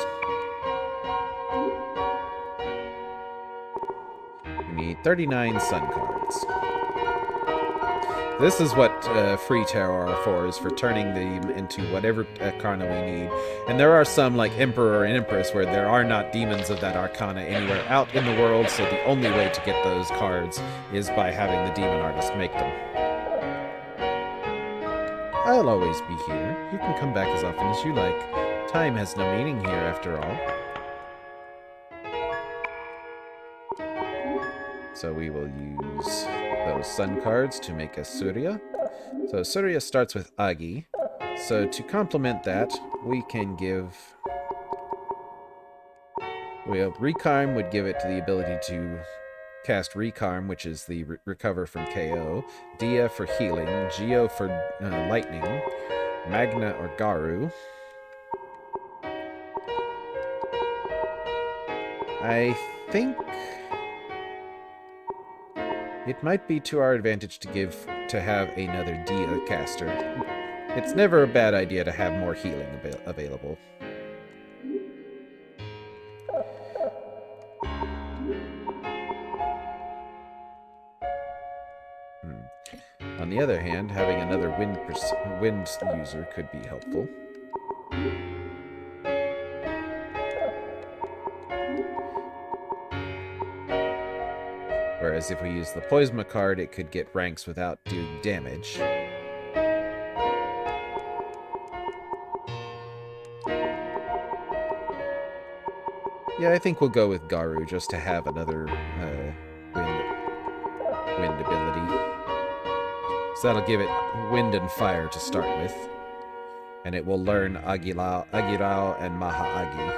We need 39 sun cards. This is what free tarot are for, is for turning them into whatever arcana we need. And there are some, like Emperor and Empress, where there are not demons of that arcana anywhere out in the world, so the only way to get those cards is by having the demon artist make them. I'll always be here. You can come back as often as you like. Time has no meaning here, after all. So we will use those sun cards to make a Surya. So Surya starts with Agi. So to complement that, we can give... Recarm would give it the ability to cast Recarm, which is the recover from KO. Dia for healing. Geo for lightning. Magna or Garu. I think... it might be to our advantage to have another Dia caster. It's never a bad idea to have more healing available. On the other hand, having another wind user could be helpful. Whereas if we use the Poisma card, it could get ranks without doing damage. Yeah, I think we'll go with Garu just to have another wind ability. So that'll give it wind and fire to start with. And it will learn Agirao and Maha-Agi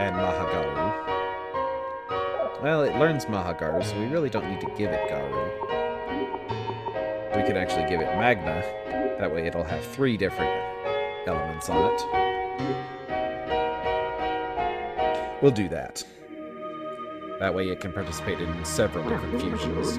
and Maha-Garu. Well, it learns Mahagaru, so we really don't need to give it Garu. We could actually give it Magna. That way it'll have 3 different elements on it. We'll do that. That way it can participate in several different fusions.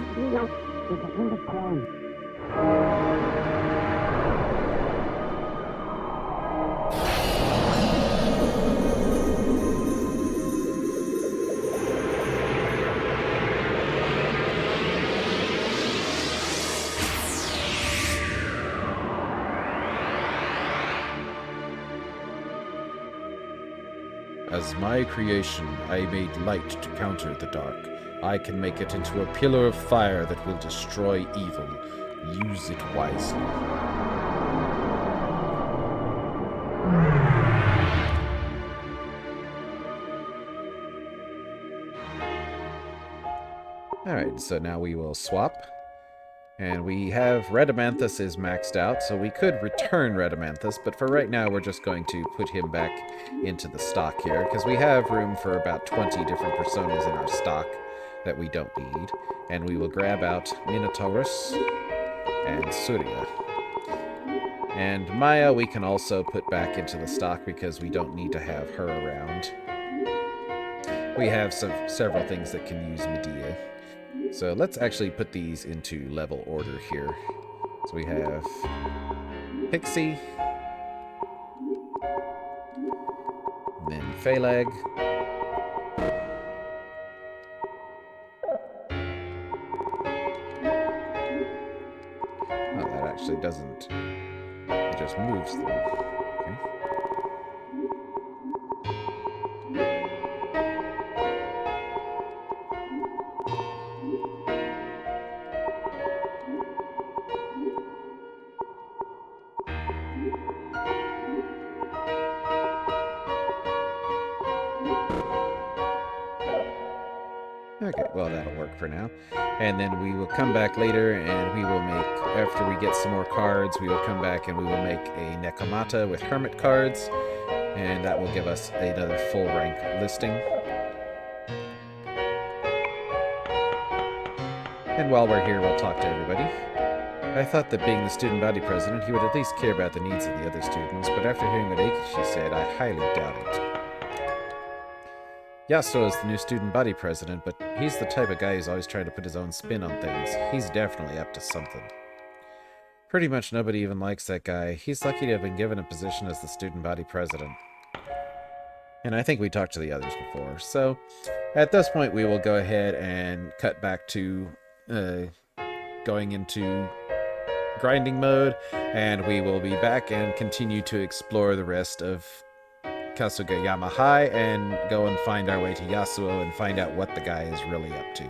As my creation, I made light to counter the dark. I can make it into a pillar of fire that will destroy evil. Use it wisely. Alright, so now we will swap. And we have Rhadamanthus is maxed out, so we could return Rhadamanthus, but for right now we're just going to put him back into the stock here, because we have room for about 20 different personas in our stock that we don't need. And we will grab out Minotaurus and Surya. And Maya we can also put back into the stock because we don't need to have her around. We have several things that can use Medea. So let's actually put these into level order here. So we have Pixie, and then Phalag, oh, that actually doesn't, it just moves through. Okay. Okay, well, that'll work for now. And then we will come back later and we will make, after we get some more cards, we will come back and we will make a Nekomata with Hermit cards. And that will give us another full rank listing. And while we're here, we'll talk to everybody. I thought that being the student body president, he would at least care about the needs of the other students, but after hearing what Eikichi said, I highly doubt it. Yasuo is the new student body president, but he's the type of guy who's always trying to put his own spin on things. He's definitely up to something. Pretty much nobody even likes that guy. He's lucky to have been given a position as the student body president. And I think we talked to the others before. So, at this point, we will go ahead and cut back to going into grinding mode, and we will be back and continue to explore the rest of Kasugayama High and go and find our way to Yasuo and find out what the guy is really up to.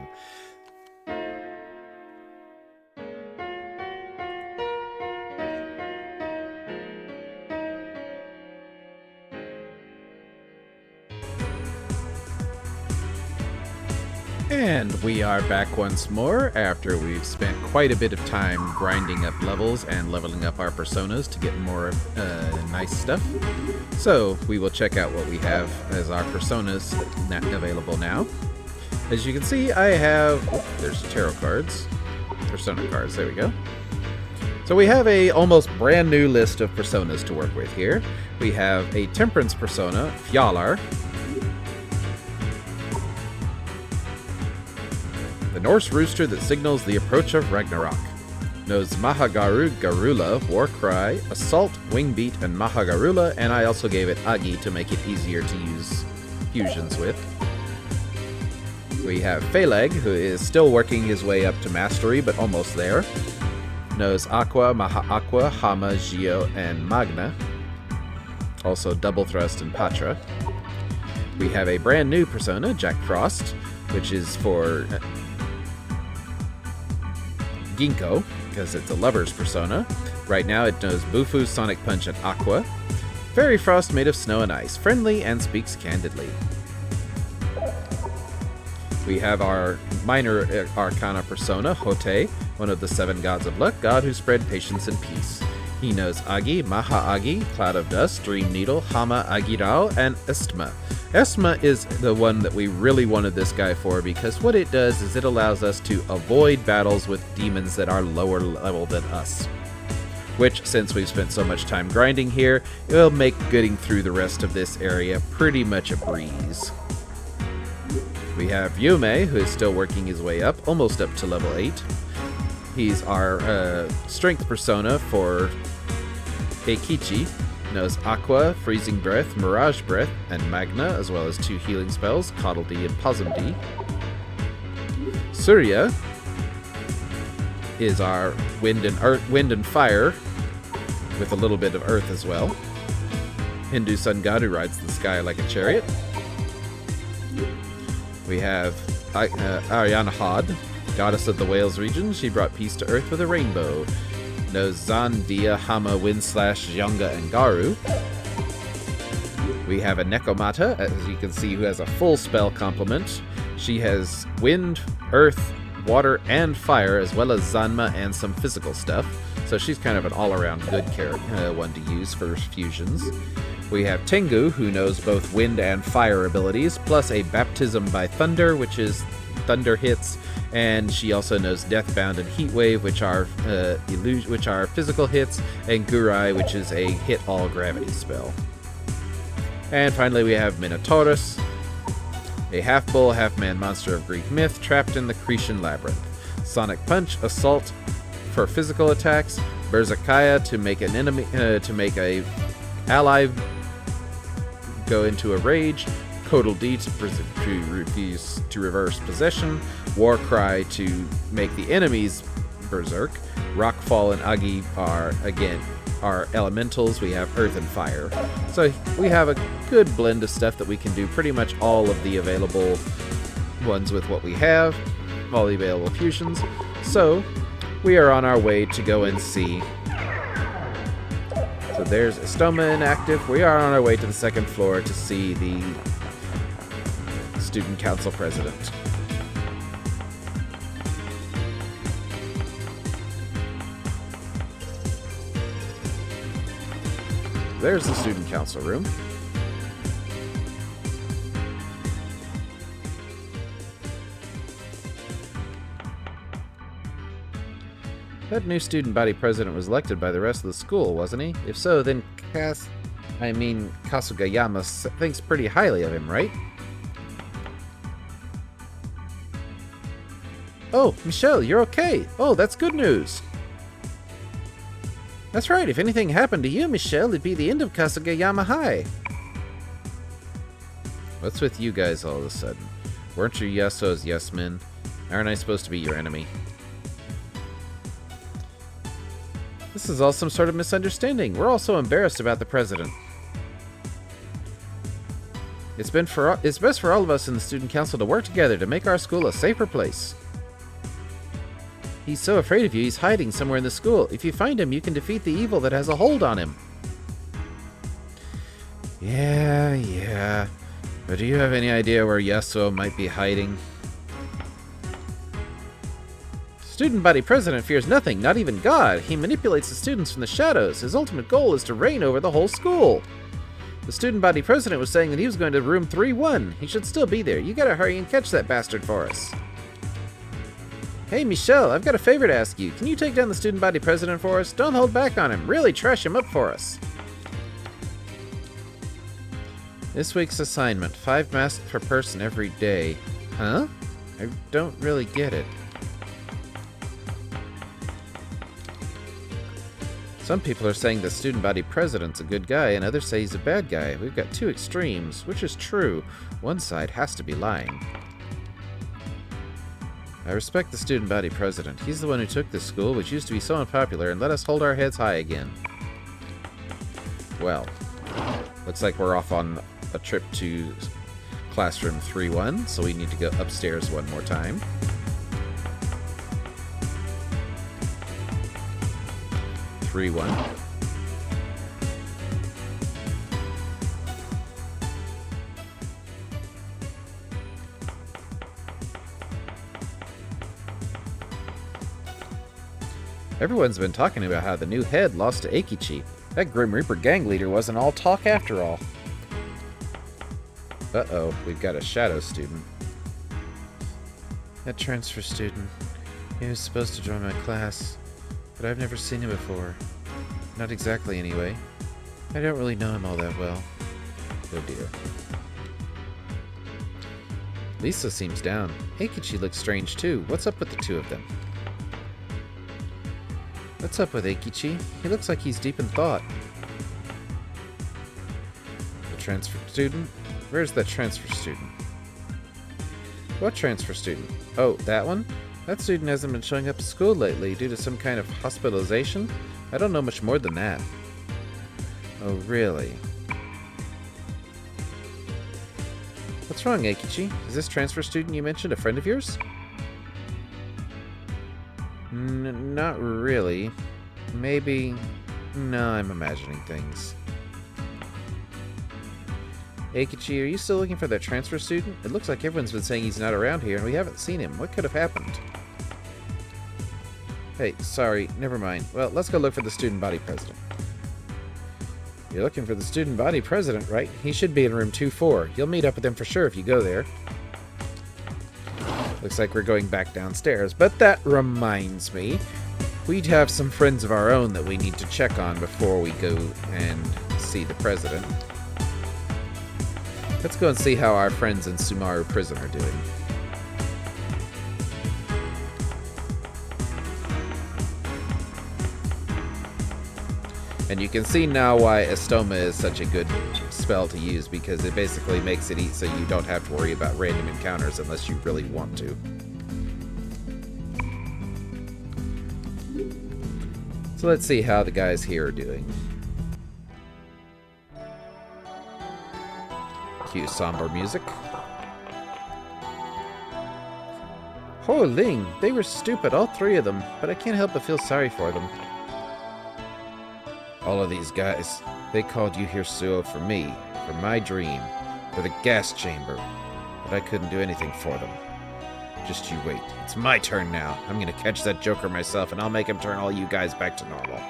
And we are back once more after we've spent quite a bit of time grinding up levels and leveling up our personas to get more nice stuff. So we will check out what we have as our personas available now. As you can see, I have... Oh, there's tarot cards. Persona cards, there we go. So we have a almost brand new list of personas to work with here. We have a Temperance persona, Fjalar. The Norse rooster that signals the approach of Ragnarok. Knows Mahagaru, Garula, Warcry, Assault, Wingbeat, and Mahagarula, and I also gave it Agi to make it easier to use fusions with. We have Phaleg, who is still working his way up to mastery, but almost there. Knows Aqua, Maha Aqua, Hama, Gio, and Magna. Also Double Thrust and Patra. We have a brand new persona, Jack Frost, which is for Ginkgo, because it's a lover's persona. Right now it knows Bufu, Sonic Punch, and Aqua. Fairy Frost made of snow and ice, friendly and speaks candidly. We have our minor arcana persona, Hote, one of the 7 gods of luck, god who spread patience and peace. He knows Agi, Maha Agi, Cloud of Dust, Dream Needle, Hama Agirao, and Estma. Estma is the one that we really wanted this guy for, because what it does is it allows us to avoid battles with demons that are lower level than us. Which, since we've spent so much time grinding here, it will make getting through the rest of this area pretty much a breeze. We have Yume, who is still working his way up, almost up to level 8. He's our strength persona for Eikichi. Knows Aqua, Freezing Breath, Mirage Breath, and Magna, as well as 2 healing spells, Coddle D and Posum D. Surya is our wind and fire, with a little bit of earth as well. Hindu sun god who rides the sky like a chariot. We have Ariana Hod, goddess of the Wales region. She brought peace to earth with a rainbow. Knows Zan, Dia, Hama, Windslash, Yonga, and Garu. We have a Nekomata, as you can see, who has a full spell complement. She has wind, earth, water, and fire, as well as Zanma and some physical stuff. So she's kind of an all-around good one to use for fusions. We have Tengu, who knows both wind and fire abilities, plus a Baptism by Thunder, which is thunder hits, and she also knows Deathbound and Heatwave, which are physical hits, and Gurai, which is a hit-all gravity spell. And finally we have Minotaurus, a half-bull, half-man monster of Greek myth, trapped in the Cretan labyrinth. Sonic Punch, Assault for physical attacks, Berserkaya to make an enemy, to make a ally go into a rage, Codal D to reverse possession, Warcry to make the enemies berserk, Rockfall and Agi are elementals. We have earth and fire. So we have a good blend of stuff that we can do pretty much all of the available ones with what we have, all the available fusions. So we are on our way to go and see. So there's Estoma inactive. We are on our way to the 2nd floor to see the student council president. There's the student council room. That new student body president was elected by the rest of the school, wasn't he? If so, then Kasugayama thinks pretty highly of him, right? Oh, Michelle, you're okay. Oh, that's good news. That's right, if anything happened to you, Michelle, it'd be the end of Kasugayama High. What's with you guys all of a sudden? Weren't you Yasuo's yes men? Aren't I supposed to be your enemy? This is all some sort of misunderstanding. We're all so embarrassed about the president. It's best for all of us in the student council to work together to make our school a safer place. He's so afraid of you, he's hiding somewhere in the school. If you find him, you can defeat the evil that has a hold on him. Yeah. But do you have any idea where Yasuo might be hiding? Student body president fears nothing, not even God. He manipulates the students from the shadows. His ultimate goal is to reign over the whole school. The student body president was saying that he was going to room 3-1. He should still be there. You gotta hurry and catch that bastard for us. Hey, Michelle, I've got a favor to ask you. Can you take down the student body president for us? Don't hold back on him. Really trash him up for us. This week's assignment, 5 masks per person every day. Huh? I don't really get it. Some people are saying the student body president's a good guy, and others say he's a bad guy. We've got two extremes. Which is true? One side has to be lying. I respect the student body president. He's the one who took this school, which used to be so unpopular, and let us hold our heads high again. Well, looks like we're off on a trip to classroom 3-1, so we need to go upstairs one more time. Everyone's been talking about how the new head lost to Eikichi. That Grim Reaper gang leader wasn't all talk after all. Uh-oh, we've got a shadow student. That transfer student. He was supposed to join my class, but I've never seen him before. Not exactly, anyway. I don't really know him all that well. Oh dear. Lisa seems down. Eikichi looks strange too. What's up with the two of them? What's up with Eikichi? He looks like he's deep in thought. The transfer student? Where's the transfer student? What transfer student? Oh, that one? That student hasn't been showing up at school lately due to some kind of hospitalization. I don't know much more than that. Oh, really? What's wrong, Eikichi? Is this transfer student you mentioned a friend of yours? Not really. Maybe... No, I'm imagining things. Eikichi, are you still looking for that transfer student? It looks like everyone's been saying he's not around here and we haven't seen him. What could have happened? Hey, sorry, never mind. Well, let's go look for the student body president. You're looking for the student body president, right? He should be in room 2-4. You'll meet up with him for sure if you go there. Looks like we're going back downstairs, but that reminds me. We'd have some friends of our own that we need to check on before we go and see the president. Let's go and see how our friends in Sumaru Prison are doing. And you can see now why Estoma is such a good spell to use, because it basically makes it easy so you don't have to worry about random encounters unless you really want to. So let's see how the guys here are doing. Cue somber music. Ho Ling, they were stupid, all three of them, but I can't help but feel sorry for them. All of these guys, they called you here, Suo, for me, for my dream, for the gas chamber, but I couldn't do anything for them. Just you wait. It's my turn now. I'm gonna catch that Joker myself, and I'll make him turn all you guys back to normal.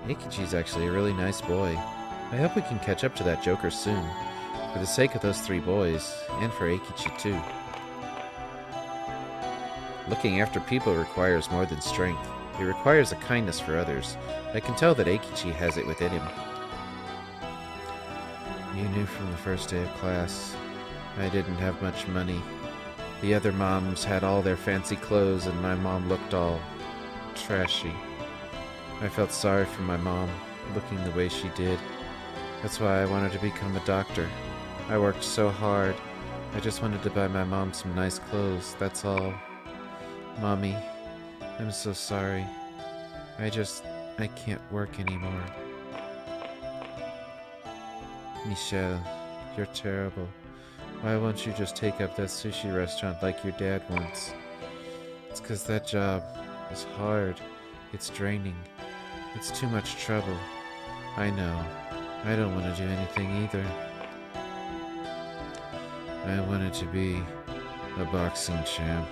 Eikichi's actually a really nice boy. I hope we can catch up to that Joker soon, for the sake of those three boys, and for Eikichi too. Looking after people requires more than strength. It requires a kindness for others. I can tell that Eikichi has it within him. You knew from the first day of class. I didn't have much money. The other moms had all their fancy clothes and my mom looked all trashy. I felt sorry for my mom, looking the way she did. That's why I wanted to become a doctor. I worked so hard. I just wanted to buy my mom some nice clothes, that's all. Mommy, I'm so sorry. I can't work anymore. Michelle, you're terrible. Why won't you just take up that sushi restaurant like your dad wants? It's 'cause that job is hard. It's draining. It's too much trouble. I know. I don't want to do anything either. I wanted to be a boxing champ.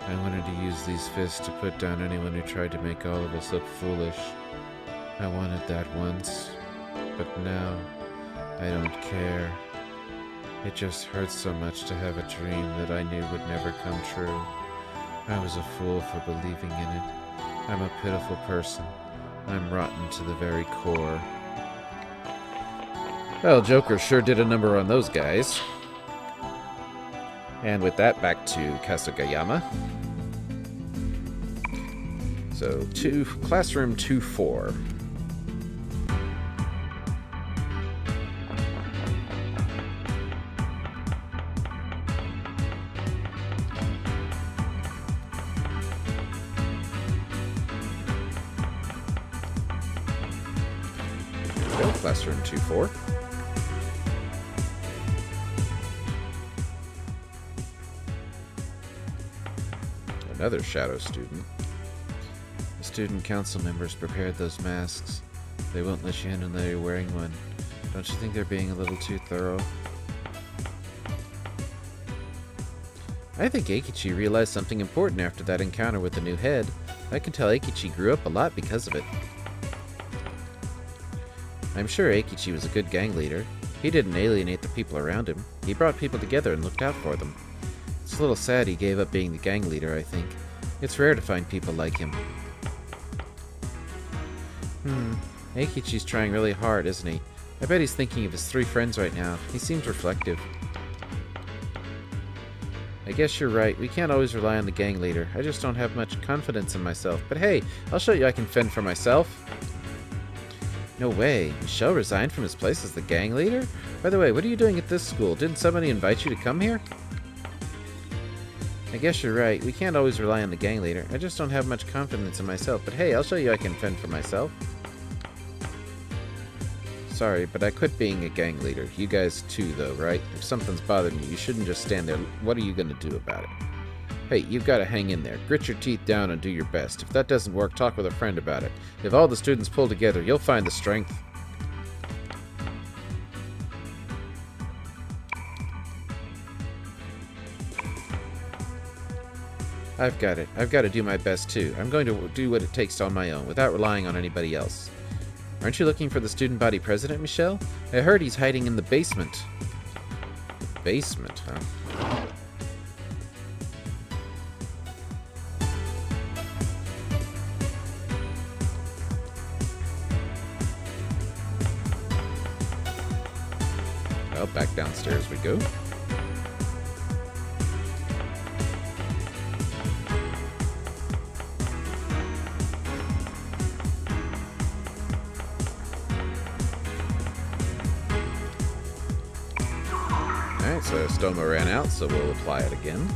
I wanted to use these fists to put down anyone who tried to make all of us look foolish. I wanted that once, but now I don't care. It just hurts so much to have a dream that I knew would never come true. I was a fool for believing in it. I'm a pitiful person. I'm rotten to the very core. Well, Joker sure did a number on those guys. And with that, back to Kasugayama. So, classroom 2-4. Classroom 2-4. Another shadow student. The student council members prepared those masks. They won't let you in unless you're wearing one. Don't you think they're being a little too thorough? I think Eikichi realized something important after that encounter with the new head. I can tell Eikichi grew up a lot because of it. I'm sure Eikichi was a good gang leader. He didn't alienate the people around him. He brought people together and looked out for them. It's a little sad he gave up being the gang leader, I think. It's rare to find people like him. Eikichi's trying really hard, isn't he? I bet he's thinking of his 3 friends right now. He seems reflective. I guess you're right. We can't always rely on the gang leader. I just don't have much confidence in myself. But hey, I'll show you I can fend for myself. No way. Michelle resigned from his place as the gang leader? By the way, what are you doing at this school? Didn't somebody invite you to come here? I guess you're right. We can't always rely on the gang leader. I just don't have much confidence in myself. But hey, I'll show you I can fend for myself. Sorry, but I quit being a gang leader. You guys too, though, right? If something's bothering you, you shouldn't just stand there. What are you going to do about it? Hey, you've got to hang in there. Grit your teeth down and do your best. If that doesn't work, talk with a friend about it. If all the students pull together, you'll find the strength. I've got it. I've got to do my best, too. I'm going to do what it takes on my own, without relying on anybody else. Aren't you looking for the student body president, Michelle? I heard he's hiding in the basement. The basement, huh? Well, back downstairs we go. Alright, so Stoma ran out, so we'll apply it again.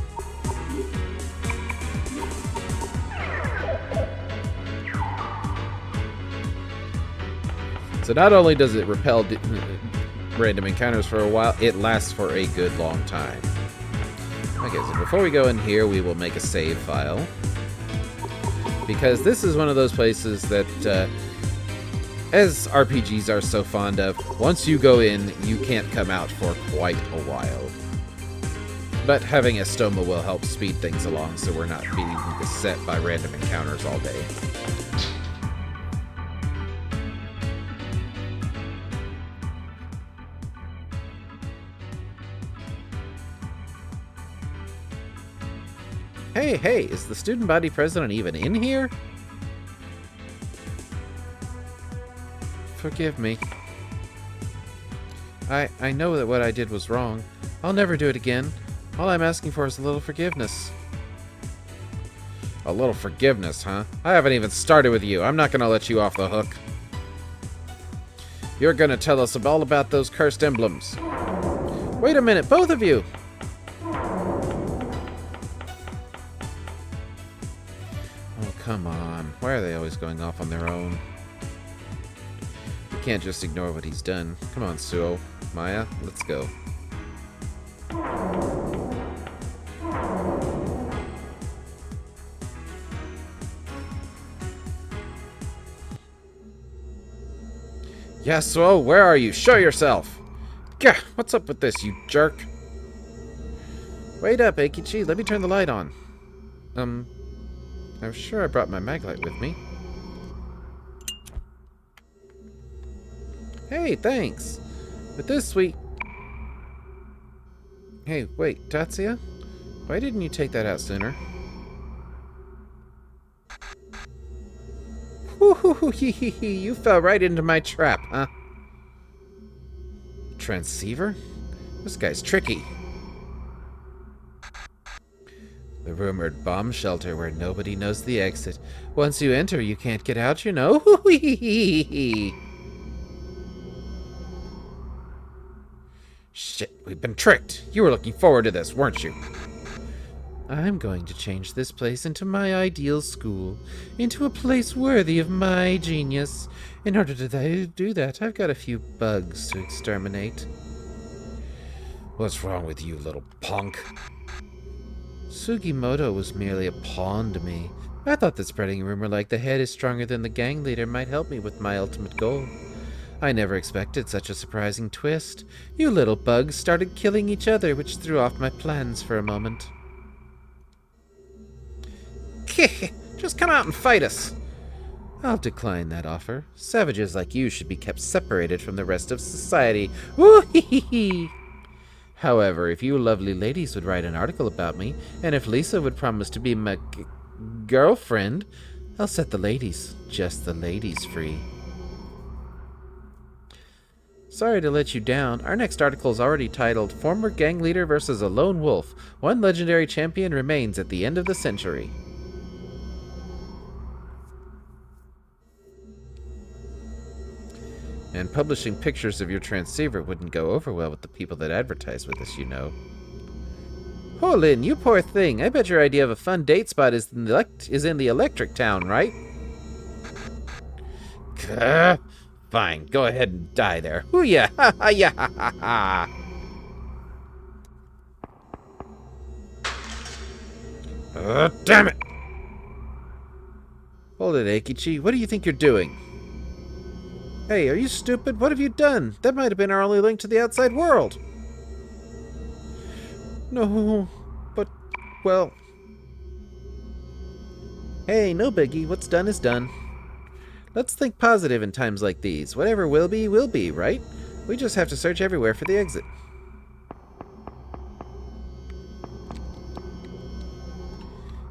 So not only does it repel random encounters for a while, it lasts for a good long time. Okay, so before we go in here, we will make a save file. Because this is one of those places that, as RPGs are so fond of, once you go in, you can't come out for quite a while. But having a Stoma will help speed things along so we're not being beset by random encounters all day. Hey, is the student body president even in here? Forgive me. I know that what I did was wrong. I'll never do it again. All I'm asking for is a little forgiveness. A little forgiveness, huh? I haven't even started with you. I'm not gonna let you off the hook. You're gonna tell us all about those cursed emblems. Wait a minute, both of you! Oh, come on. Why are they always going off on their own? You can't just ignore what he's done. Come on, Suo. Maya, let's go. Yeah, Suo, where are you? Show yourself! Gah! What's up with this, you jerk? Wait up, Eikichi. Let me turn the light on. I'm sure I brought my mag light with me. Hey, thanks. With this sweet... Hey, wait, Tatsuya? Why didn't you take that out sooner? Whoo-hoo-hoo, hee-hee-hee, you fell right into my trap, huh? Transceiver? This guy's tricky. The rumored bomb shelter where nobody knows the exit. Once you enter, you can't get out, you know. Shit, we've been tricked. You were looking forward to this, weren't you? I'm going to change this place into my ideal school, into a place worthy of my genius. In order to do that, I've got a few bugs to exterminate. What's wrong with you, little punk? Sugimoto was merely a pawn to me. I thought that spreading a rumor like the head is stronger than the gang leader might help me with my ultimate goal. I never expected such a surprising twist. You little bugs started killing each other, which threw off my plans for a moment. Just come out and fight us. I'll decline that offer. Savages like you should be kept separated from the rest of society. Woo-hee-hee-hee. However, if you lovely ladies would write an article about me, and if Lisa would promise to be my girlfriend, I'll set the ladies, just the ladies, free. Sorry to let you down. Our next article is already titled, Former Gang Leader versus a Lone Wolf. One legendary champion remains at the end of the century. And publishing pictures of your transceiver wouldn't go over well with the people that advertise with us, you know. Oh, Lynn, you poor thing. I bet your idea of a fun date spot is in the electric town, right? Fine, go ahead and die there. Hoo-ya! Ha-ha-ya! Ha-ha-ha! Damn it! Hold it, Eikichi. What do you think you're doing? Hey, are you stupid? What have you done? That might have been our only link to the outside world. No, but, well... Hey, no biggie. What's done is done. Let's think positive in times like these. Whatever will be, right? We just have to search everywhere for the exit.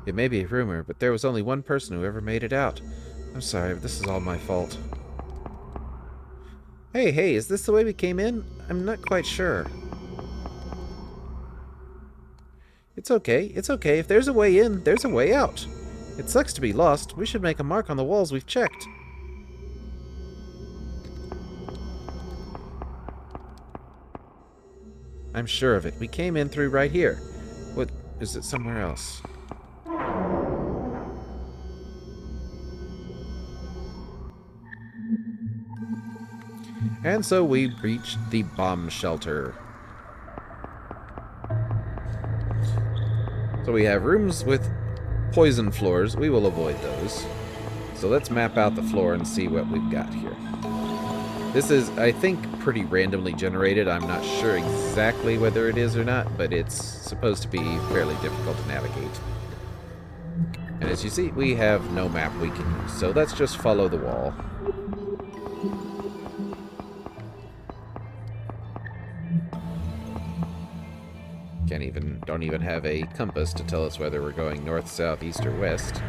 It may be a rumor, but there was only one person who ever made it out. I'm sorry, but this is all my fault. Hey, is this the way we came in? I'm not quite sure. It's okay. If there's a way in, there's a way out. It sucks to be lost. We should make a mark on the walls we've checked. I'm sure of it. We came in through right here. What, is it somewhere else? And so we reached the bomb shelter. So we have rooms with poison floors. We will avoid those. So let's map out the floor and see what we've got here. This is, I think, pretty randomly generated. I'm not sure exactly whether it is or not, but it's supposed to be fairly difficult to navigate. And as you see, we have no map we can use, so let's just follow the wall. Don't even have a compass to tell us whether we're going north, south, east, or west.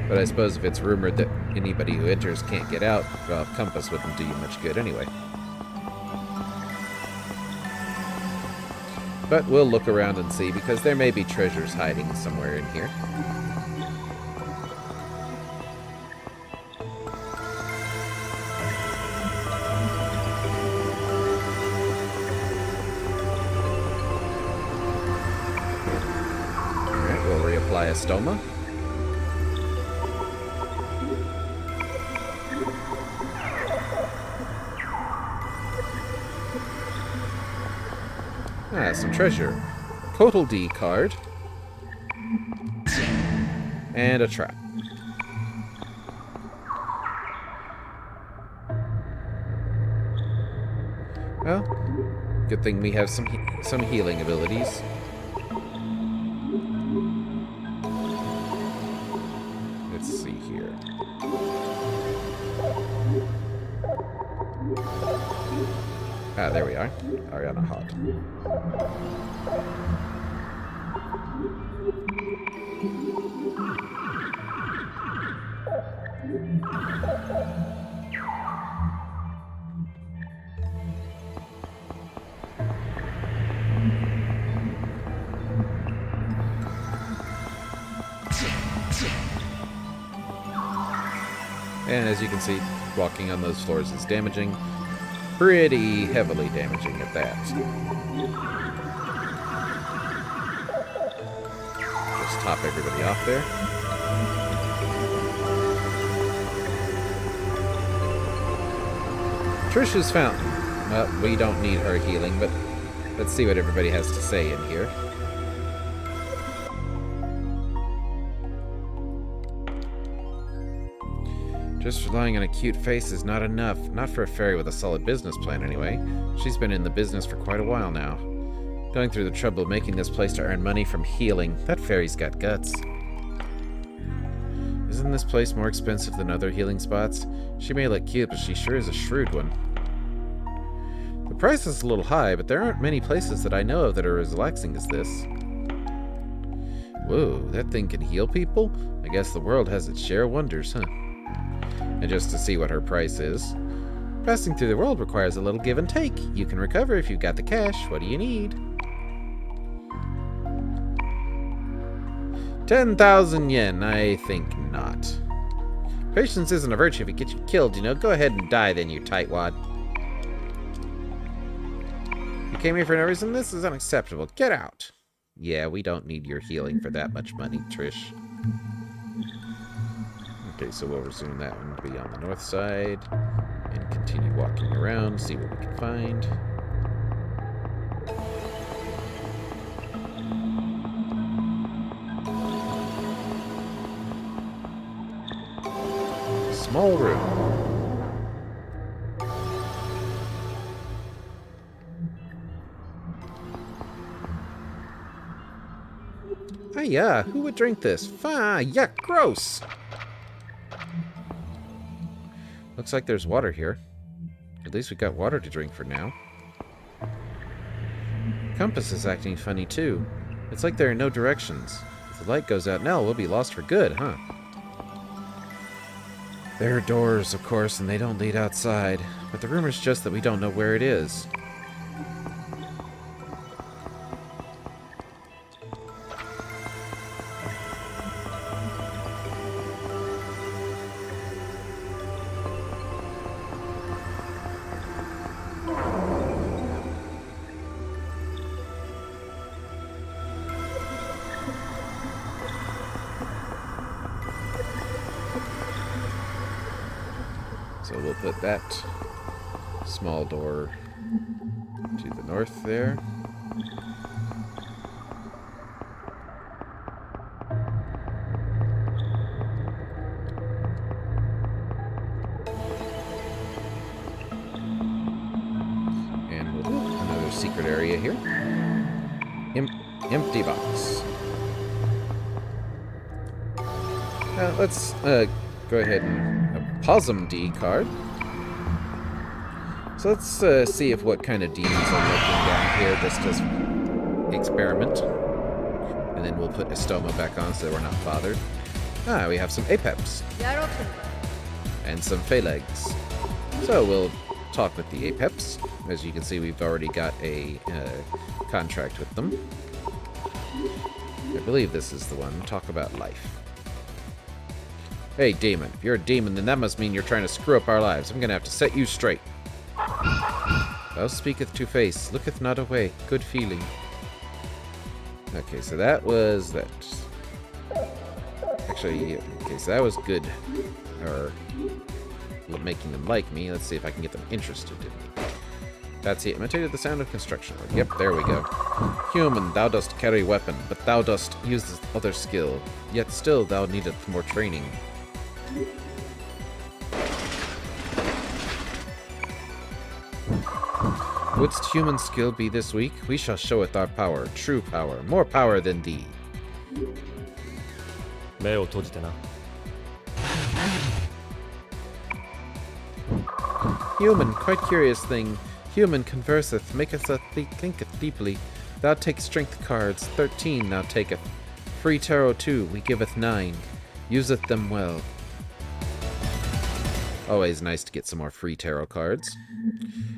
But I suppose if it's rumored that anybody who enters can't get out, well, a compass wouldn't do you much good anyway. But we'll look around and see, because there may be treasures hiding somewhere in here. Alright, we'll reapply a stoma. Ah, some treasure. Total D card. And a trap. Well, good thing we have some healing abilities. Let's see here. Ah, there we are. Ariana Hot. And as you can see, walking on those floors is damaging. Pretty heavily damaging at that. Just top everybody off there. Trish's fountain. Well, we don't need her healing, but let's see what everybody has to say in here. Just relying on a cute face is not enough. Not for a fairy with a solid business plan, anyway. She's been in the business for quite a while now. Going through the trouble of making this place to earn money from healing. That fairy's got guts. Isn't this place more expensive than other healing spots? She may look cute, but she sure is a shrewd one. The price is a little high, but there aren't many places that I know of that are as relaxing as this. Whoa, that thing can heal people? I guess the world has its share of wonders, huh? And just to see what her price is. Passing through the world requires a little give and take. You can recover if you've got the cash. What do you need? 10,000 yen. I think not. Patience isn't a virtue if it gets you killed, you know. Go ahead and die then, you tightwad. You came here for no reason? This is unacceptable. Get out. Yeah, we don't need your healing for that much money, Trish. Okay, so we'll resume that one to be on the north side and continue walking around, see what we can find. Small room. Ah, yeah, who would drink this? Yuck, gross! Looks like there's water here. At least we got water to drink for now. Compass is acting funny too. It's like there are no directions. If the light goes out now, we'll be lost for good, huh? There are doors, of course, and they don't lead outside. But the rumor's just that we don't know where it is. So we'll put that small door to the north there. And we'll do another secret area here. Empty box. Let's go ahead and Possum D card. So let's see if what kind of demons are lurking down here, just as experiment. And then we'll put Estoma back on so we're not bothered. We have some Apeps. And some Phalegs. So we'll talk with the Apeps. As you can see, we've already got a contract with them. I believe this is the one. Talk about life. Hey, demon. If you're a demon, then that must mean you're trying to screw up our lives. I'm gonna have to set you straight. Thou speaketh to face, looketh not away. Good feeling. Okay, so that was that. Actually, okay, so that was good. Or making them like me. Let's see if I can get them interested in me. That's it. Imitated the sound of construction. Yep, there we go. Human, thou dost carry weapon, but thou dost use this other skill. Yet still thou needeth more training. Wouldst human skill be this weak? We shall show it our power, true power, more power than thee. 目を閉じてな。 Human, quite curious thing. Human converseth, maketh us thinketh deeply. Thou take strength cards, 13 thou taketh. Free tarot 2, we giveth 9. Useth them well. Always nice to get some more free tarot cards,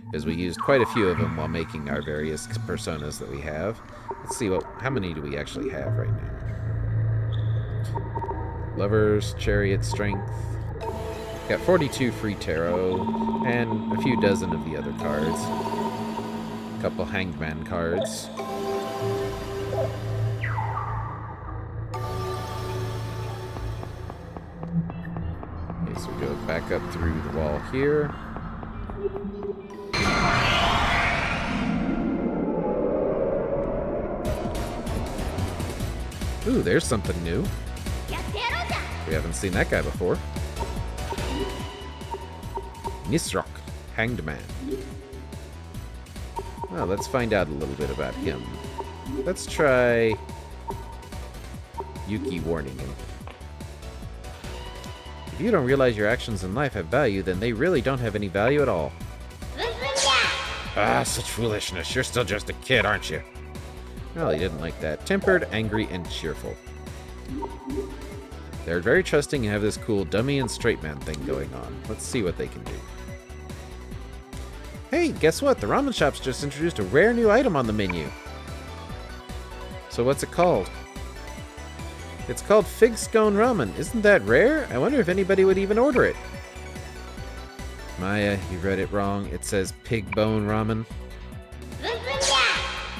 because we used quite a few of them while making our various personas that we have. Let's see, how many do we actually have right now? Lovers, Chariot, Strength. Got 42 free tarot, and a few dozen of the other cards. A couple Hangman cards. Okay, so we go back up through the wall here. Ooh, there's something new. We haven't seen that guy before. Nisrock, Hanged Man. Well, let's find out a little bit about him. Let's try Yuki warning him. If you don't realize your actions in life have value, then they really don't have any value at all. Ah, such foolishness. You're still just a kid, aren't you? Well, he didn't like that. Tempered, angry, and cheerful. They're very trusting and have this cool dummy and straight man thing going on. Let's see what they can do. Hey, guess what? The ramen shop's just introduced a rare new item on the menu. So what's it called? It's called Fig Scone Ramen. Isn't that rare? I wonder if anybody would even order it. Maya, you read it wrong. It says Pig Bone Ramen.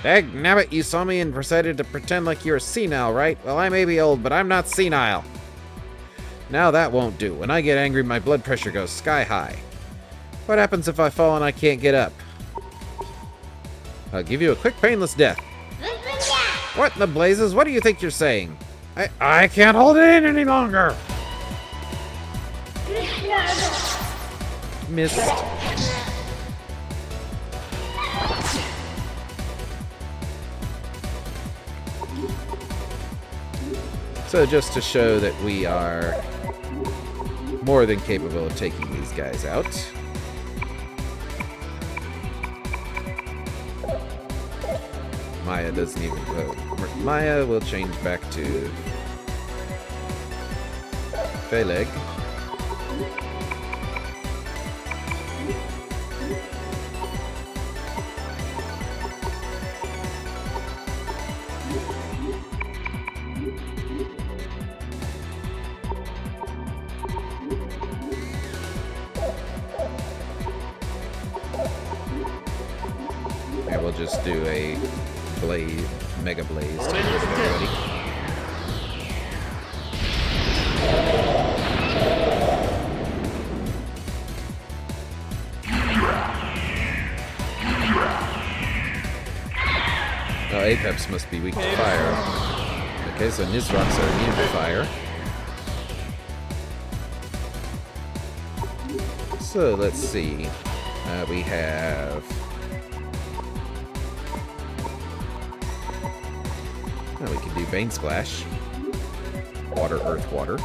Dagnabbit, you saw me and decided to pretend like you're senile, right? Well, I may be old, but I'm not senile. Now that won't do. When I get angry, my blood pressure goes sky high. What happens if I fall and I can't get up? I'll give you a quick, painless death. What in the blazes? What do you think you're saying? I can't hold it in any longer. Missed. So just to show that we are more than capable of taking these guys out. Maya doesn't even vote. Maya will change back to Phaleg. And we'll just do a blaze, mega blaze to get everybody. Oh, Apeps must be weak to fire. Okay, so Nizroks are immune to fire. So let's see. We have. Oh, we can do Bane Splash. Water, Earth, Water.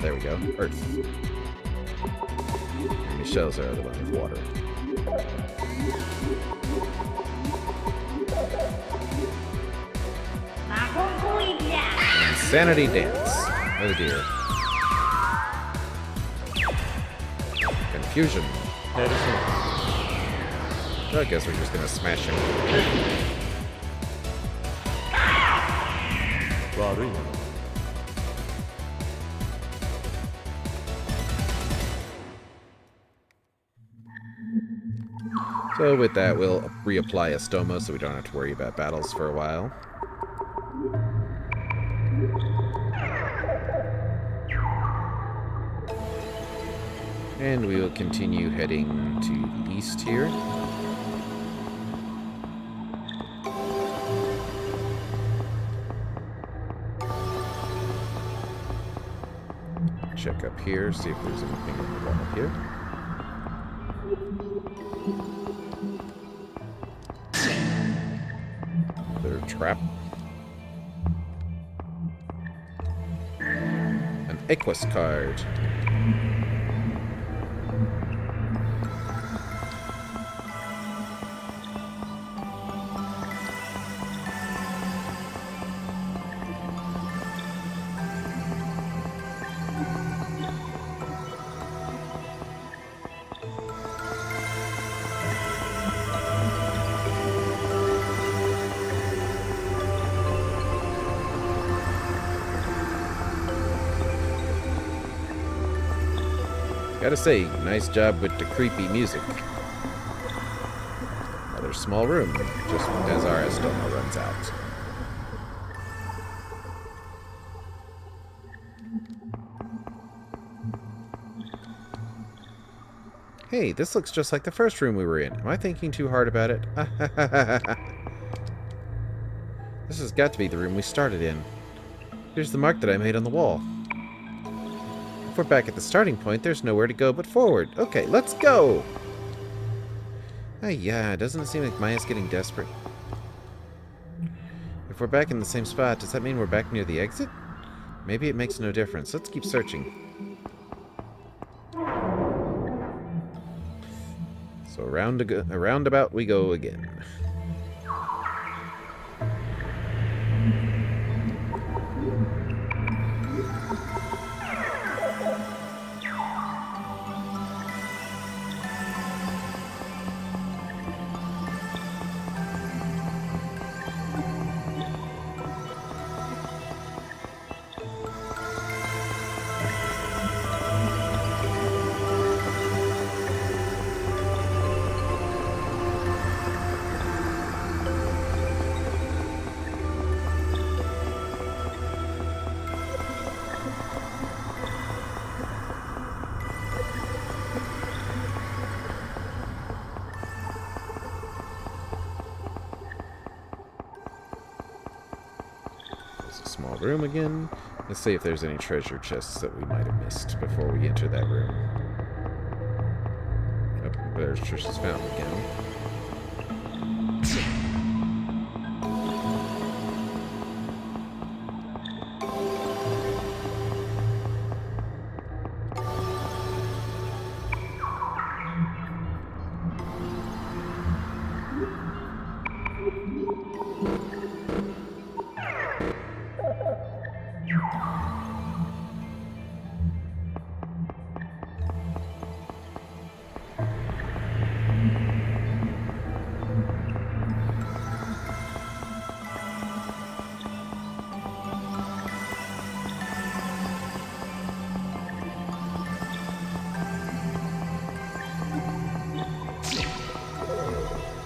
there we go. Earth. And the shells are the one with water. Insanity dance. Oh dear. Confusion. I guess we're just gonna smash him. So with that, we'll reapply Estoma so we don't have to worry about battles for a while. And we will continue heading to the east here. Check up here, see if there's anything on the wall here. Another trap. An Atlus card. Gotta say, nice job with the creepy music. Another small room, just as our Estoma runs out. Hey, this looks just like the first room we were in. Am I thinking too hard about it? This has got to be the room we started in. Here's the mark that I made on the wall. If we're back at the starting point, there's nowhere to go but forward. Okay, let's go! Yeah, doesn't it seem like Maya's getting desperate? If we're back in the same spot, does that mean we're back near the exit? Maybe it makes no difference. Let's keep searching. So around about we go again. Small room again. Let's see if there's any treasure chests that we might have missed before we enter that room. Oh, there's Trish's fountain again.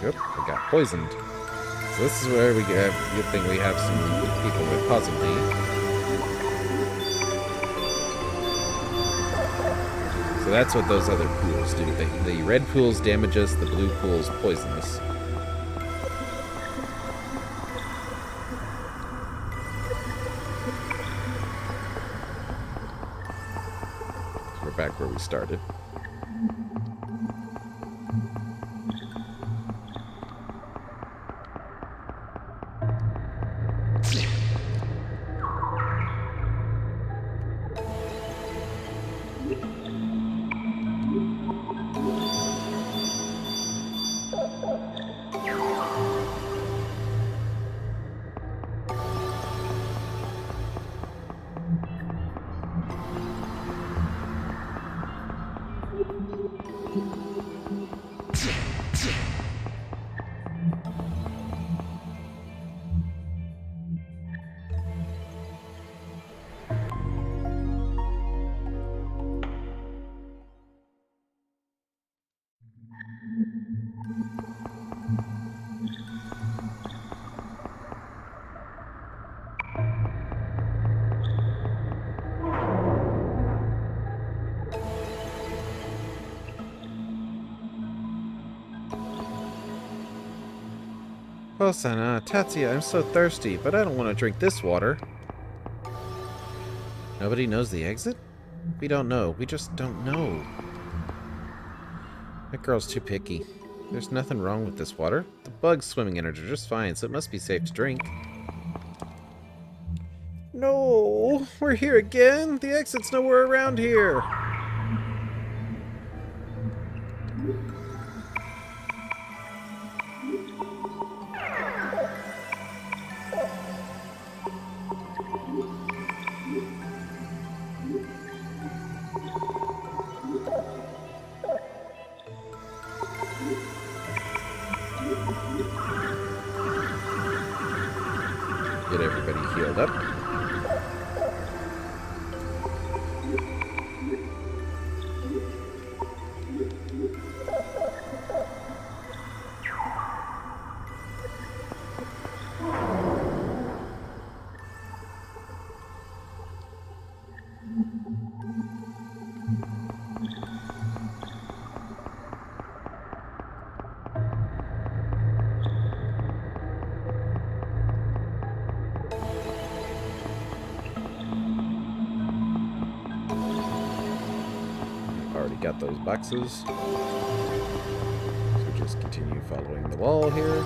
Yep, I got poisoned. So this is where we have, good thing we have some people with possibly. So that's what those other pools do. The red pools damage us, the blue pools poison us. So we're back where we started. Hosana, Tatsuya, I'm so thirsty, but I don't want to drink this water. Nobody knows the exit? We don't know. We just don't know. That girl's too picky. There's nothing wrong with this water. The bugs swimming in it are just fine, so it must be safe to drink. No! We're here again! The exit's nowhere around here! Get everybody healed up. Already got those boxes. So just continue following the wall here.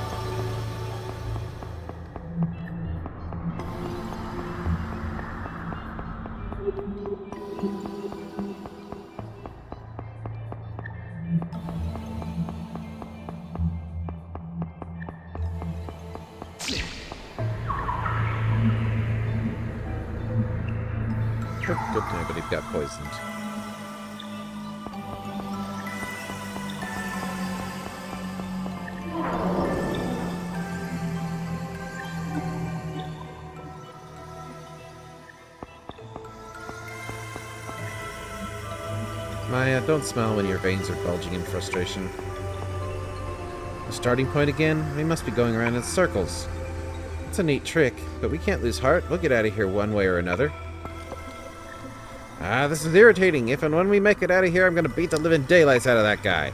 Good to know, but he got poisoned. Maya, don't smile when your veins are bulging in frustration. The starting point again? We must be going around in circles. It's a neat trick, but we can't lose heart. We'll get out of here one way or another. Ah, this is irritating. If and when we make it out of here, I'm going to beat the living daylights out of that guy.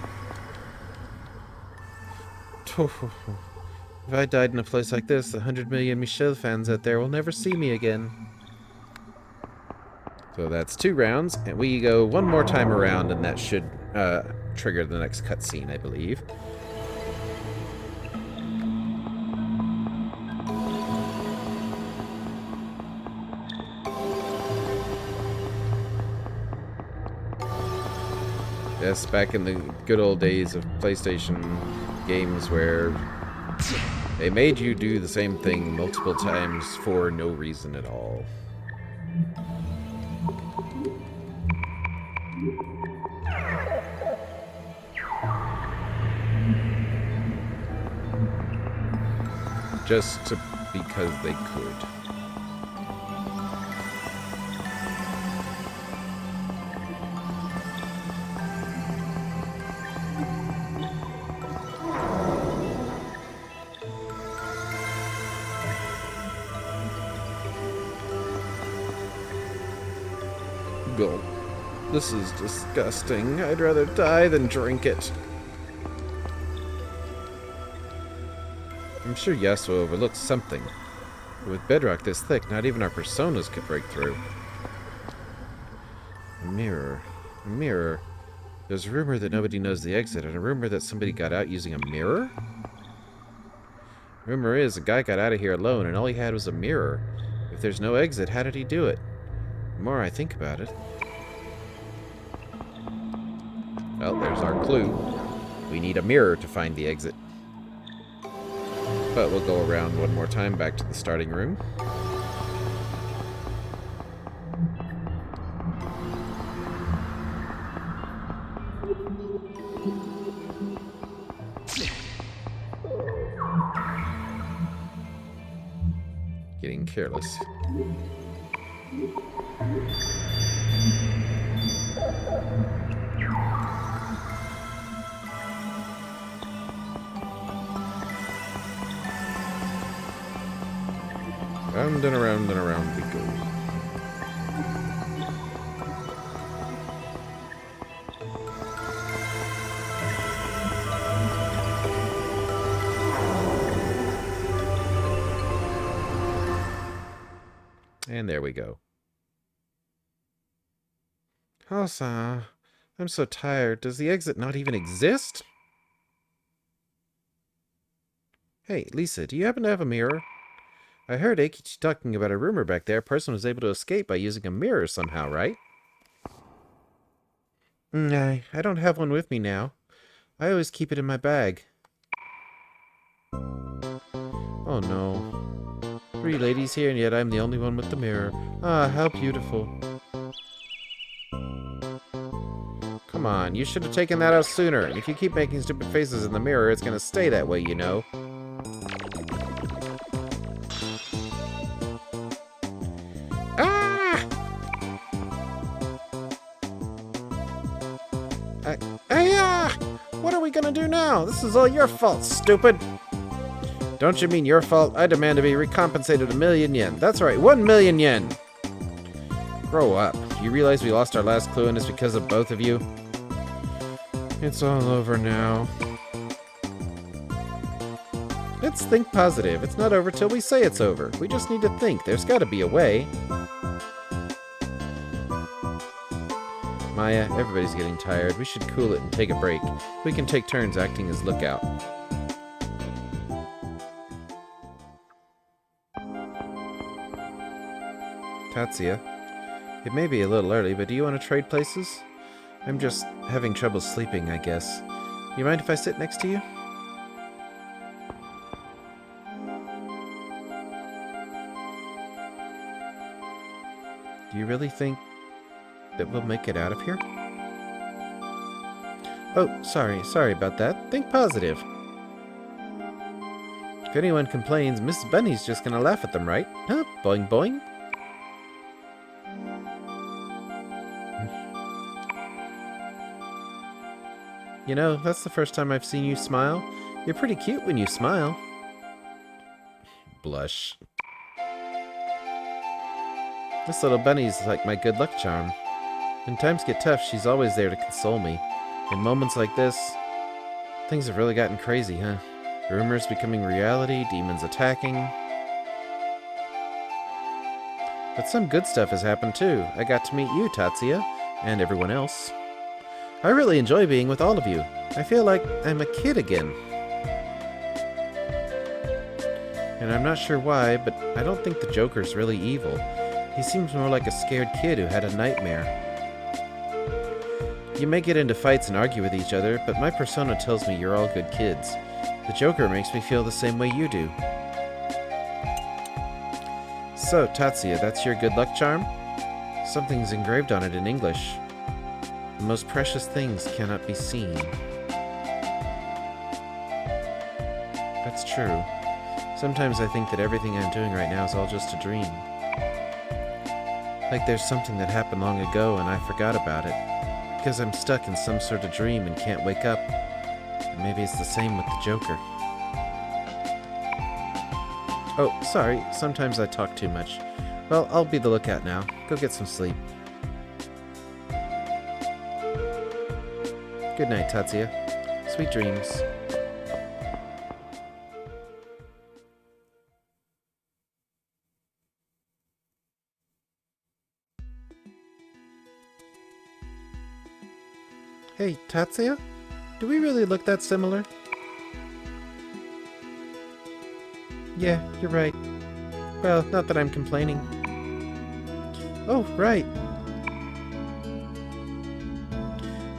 If I died in a place like this, the 100 million Michelle fans out there will never see me again. So that's 2 rounds, and we go one more time around, and that should trigger the next cutscene, I believe. Yes, back in the good old days of PlayStation games where they made you do the same thing multiple times for no reason at all. Just because they could. Gulp. This is disgusting. I'd rather die than drink it. I'm sure Yasuo overlooked something. With bedrock this thick, not even our personas could break through. A mirror. A mirror. There's a rumor that nobody knows the exit, and a rumor that somebody got out using a mirror? Rumor is, a guy got out of here alone, and all he had was a mirror. If there's no exit, how did he do it? The more I think about it... Well, there's our clue. We need a mirror to find the exit. But we'll go around one more time back to the starting room. Getting careless. Round and around and around we go. And there we go. Hosa, I'm so tired. Does the exit not even exist? Hey, Lisa, do you happen to have a mirror? I heard Eikichi talking about a rumor back there. A person was able to escape by using a mirror somehow, right? I don't have one with me now. I always keep it in my bag. Oh no. 3 ladies here, and yet I'm the only one with the mirror. Ah, how beautiful. Come on, you should have taken that out sooner. And if you keep making stupid faces in the mirror, it's gonna stay that way, you know. Ah! What are we gonna do now? This is all your fault, stupid! Don't you mean your fault? I demand to be recompensated 1,000,000 yen. That's right, 1,000,000 yen! Grow up. Do you realize we lost our last clue and it's because of both of you? It's all over now. Let's think positive. It's not over till we say it's over. We just need to think. There's gotta be a way. Maya, everybody's getting tired. We should cool it and take a break. We can take turns acting as lookout. Tatsuya, it may be a little early, but do you want to trade places? I'm just having trouble sleeping, I guess. You mind if I sit next to you? Do you really think that we'll make it out of here? Oh, sorry about that. Think positive. If anyone complains, Mrs. Bunny's just gonna laugh at them, right? Huh? Boing boing? You know, that's the first time I've seen you smile. You're pretty cute when you smile. Blush. This little bunny's like my good luck charm. When times get tough, she's always there to console me. In moments like this, things have really gotten crazy, huh? Rumors becoming reality, demons attacking. But some good stuff has happened too. I got to meet you, Tatsuya, and everyone else. I really enjoy being with all of you. I feel like I'm a kid again. And I'm not sure why, but I don't think the Joker's really evil. He seems more like a scared kid who had a nightmare. You may get into fights and argue with each other, but my persona tells me you're all good kids. The Joker makes me feel the same way you do. So, Tatsuya, that's your good luck charm? Something's engraved on it in English. The most precious things cannot be seen. That's true. Sometimes I think that everything I'm doing right now is all just a dream. Like there's something that happened long ago and I forgot about it. Because I'm stuck in some sort of dream and can't wake up. And maybe it's the same with the Joker. Oh, sorry. Sometimes I talk too much. Well, I'll be the lookout now. Go get some sleep. Good night, Tatsuya. Sweet dreams. Hey, Tatsuya? Do we really look that similar? Yeah, you're right. Well, not that I'm complaining. Oh, right.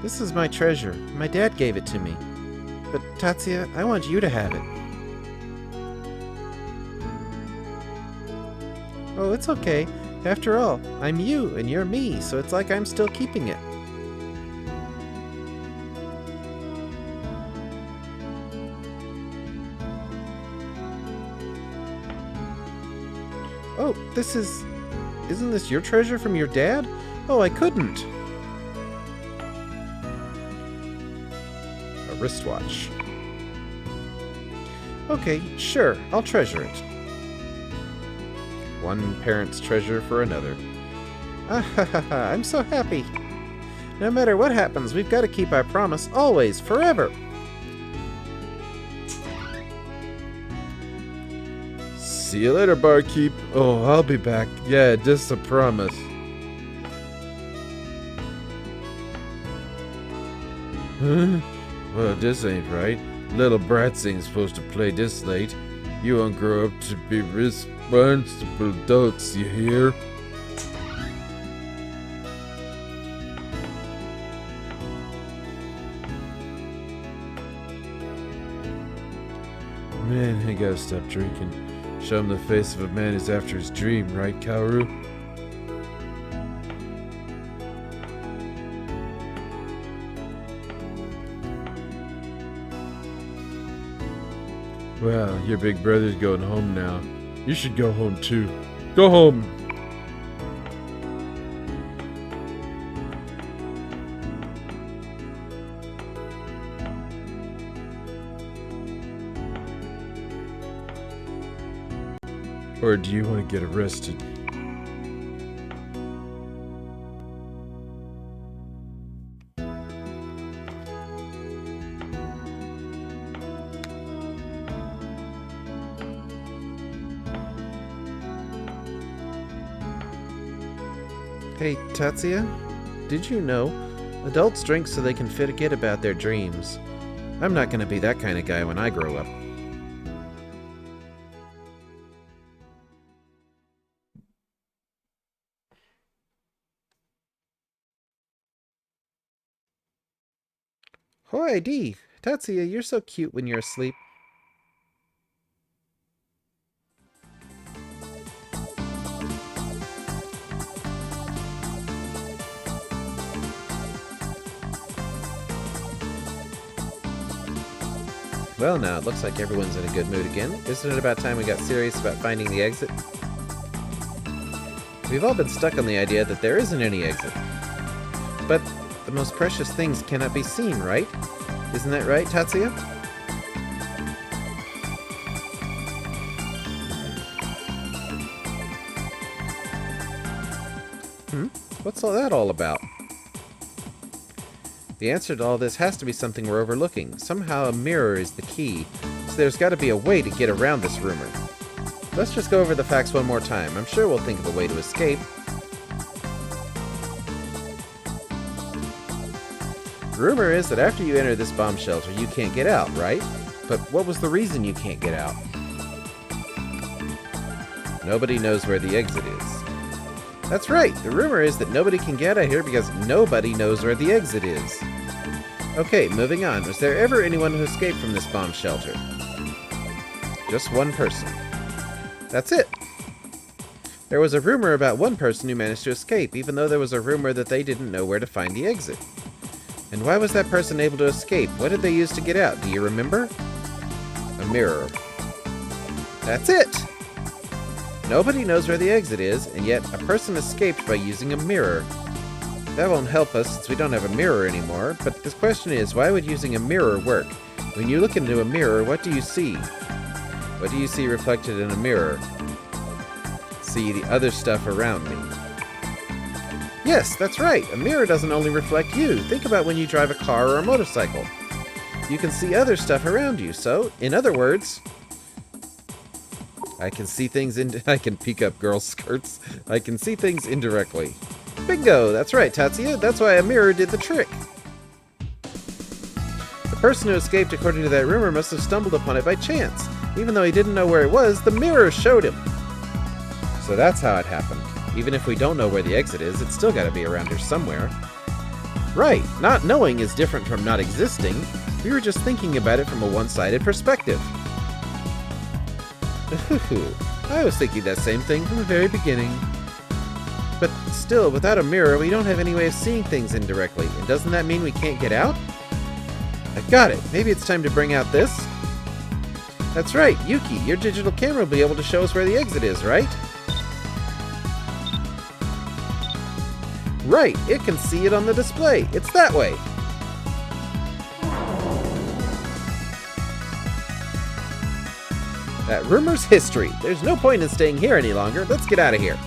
This is my treasure. My dad gave it to me. But Tatsuya, I want you to have it. Oh, it's okay. After all, I'm you and you're me, so it's like I'm still keeping it. Oh, isn't this your treasure from your dad? Oh, I couldn't. A wristwatch. Okay, sure, I'll treasure it. One parent's treasure for another. I'm so happy. No matter what happens, we've got to keep our promise always, forever. See you later, barkeep. Oh, I'll be back. Yeah, just a promise. Huh? Well, this ain't right. Little brats ain't supposed to play this late. You won't grow up to be responsible adults, you hear? Man, I gotta stop drinking. Show him the face of a man who's after his dream, right, Kaoru? Well, your big brother's going home now. You should go home too. Go home! Or do you want to get arrested? Hey, Tatsuya? Did you know? Adults drink so they can forget about their dreams. I'm not gonna be that kind of guy when I grow up. Hoi, D! Tatsuya, you're so cute when you're asleep. Well now, it looks like everyone's in a good mood again. Isn't it about time we got serious about finding the exit? We've all been stuck on the idea that there isn't any exit. But the most precious things cannot be seen, right? Isn't that right, Tatsuya? What's all that all about? The answer to all this has to be something we're overlooking. Somehow a mirror is the key, so there's got to be a way to get around this rumor. Let's just go over the facts one more time. I'm sure we'll think of a way to escape. Rumor is that after you enter this bomb shelter, you can't get out, right? But what was the reason you can't get out? Nobody knows where the exit is. That's right, the rumor is that nobody can get out here because nobody knows where the exit is. Okay, moving on. Was there ever anyone who escaped from this bomb shelter? Just one person. That's it. There was a rumor about one person who managed to escape, even though there was a rumor that they didn't know where to find the exit. And why was that person able to escape? What did they use to get out? Do you remember? A mirror. That's it! Nobody knows where the exit is, and yet a person escaped by using a mirror. That won't help us since we don't have a mirror anymore, but the question is, why would using a mirror work? When you look into a mirror, what do you see? What do you see reflected in a mirror? See the other stuff around me. Yes, that's right. A mirror doesn't only reflect you. Think about when you drive a car or a motorcycle. You can see other stuff around you, so, in other words, I can see things I can peek up girls' skirts. I can see things indirectly. Bingo! That's right, Tatsuya. That's why a mirror did the trick. The person who escaped according to that rumor must have stumbled upon it by chance. Even though he didn't know where it was, the mirror showed him. So that's how it happened. Even if we don't know where the exit is, it's still gotta be around here somewhere. Right, not knowing is different from not existing. We were just thinking about it from a one-sided perspective. I was thinking that same thing from the very beginning. But still, without a mirror, we don't have any way of seeing things indirectly. And doesn't that mean we can't get out? I got it. Maybe it's time to bring out this? That's right, Yuki, your digital camera will be able to show us where the exit is, right? Right, it can see it on the display. It's that way. That rumor's history. There's no point in staying here any longer. Let's get out of here.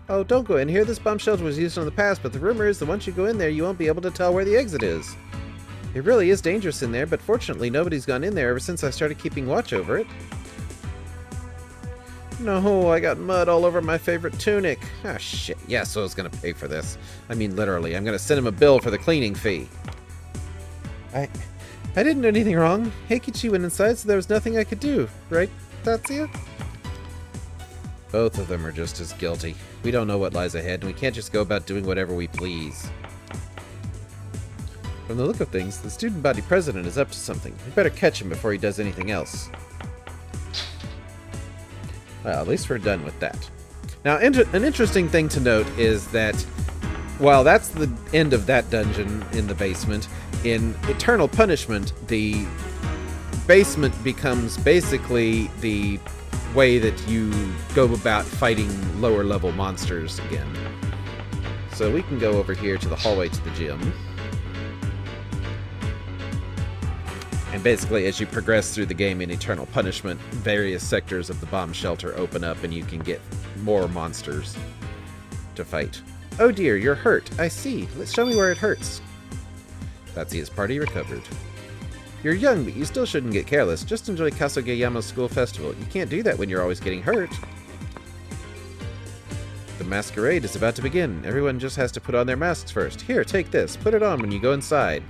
Oh, don't go in here. This bomb shelter was used in the past, but the rumor is that once you go in there, you won't be able to tell where the exit is. It really is dangerous in there, but fortunately nobody's gone in there ever since I started keeping watch over it. No, I got mud all over my favorite tunic. Ah, shit. Yasuo's gonna pay for this. I mean, literally. I'm gonna send him a bill for the cleaning fee. I didn't do anything wrong. Heikichi went inside, so there was nothing I could do. Right, Tatsuya? Both of them are just as guilty. We don't know what lies ahead, and we can't just go about doing whatever we please. From the look of things, the student body president is up to something. We better catch him before he does anything else. Well, at least we're done with that. Now, an interesting thing to note is that while that's the end of that dungeon in the basement, in Eternal Punishment, the basement becomes basically the way that you go about fighting lower level monsters again. So we can go over here to the hallway to the gym. And basically, as you progress through the game in Eternal Punishment, various sectors of the bomb shelter open up and you can get more monsters to fight. Oh dear, you're hurt. I see. Let's show me where it hurts. Tatsuya's party recovered. You're young, but you still shouldn't get careless. Just enjoy Kasugayama's school festival. You can't do that when you're always getting hurt. The masquerade is about to begin. Everyone just has to put on their masks first. Here, take this. Put it on when you go inside.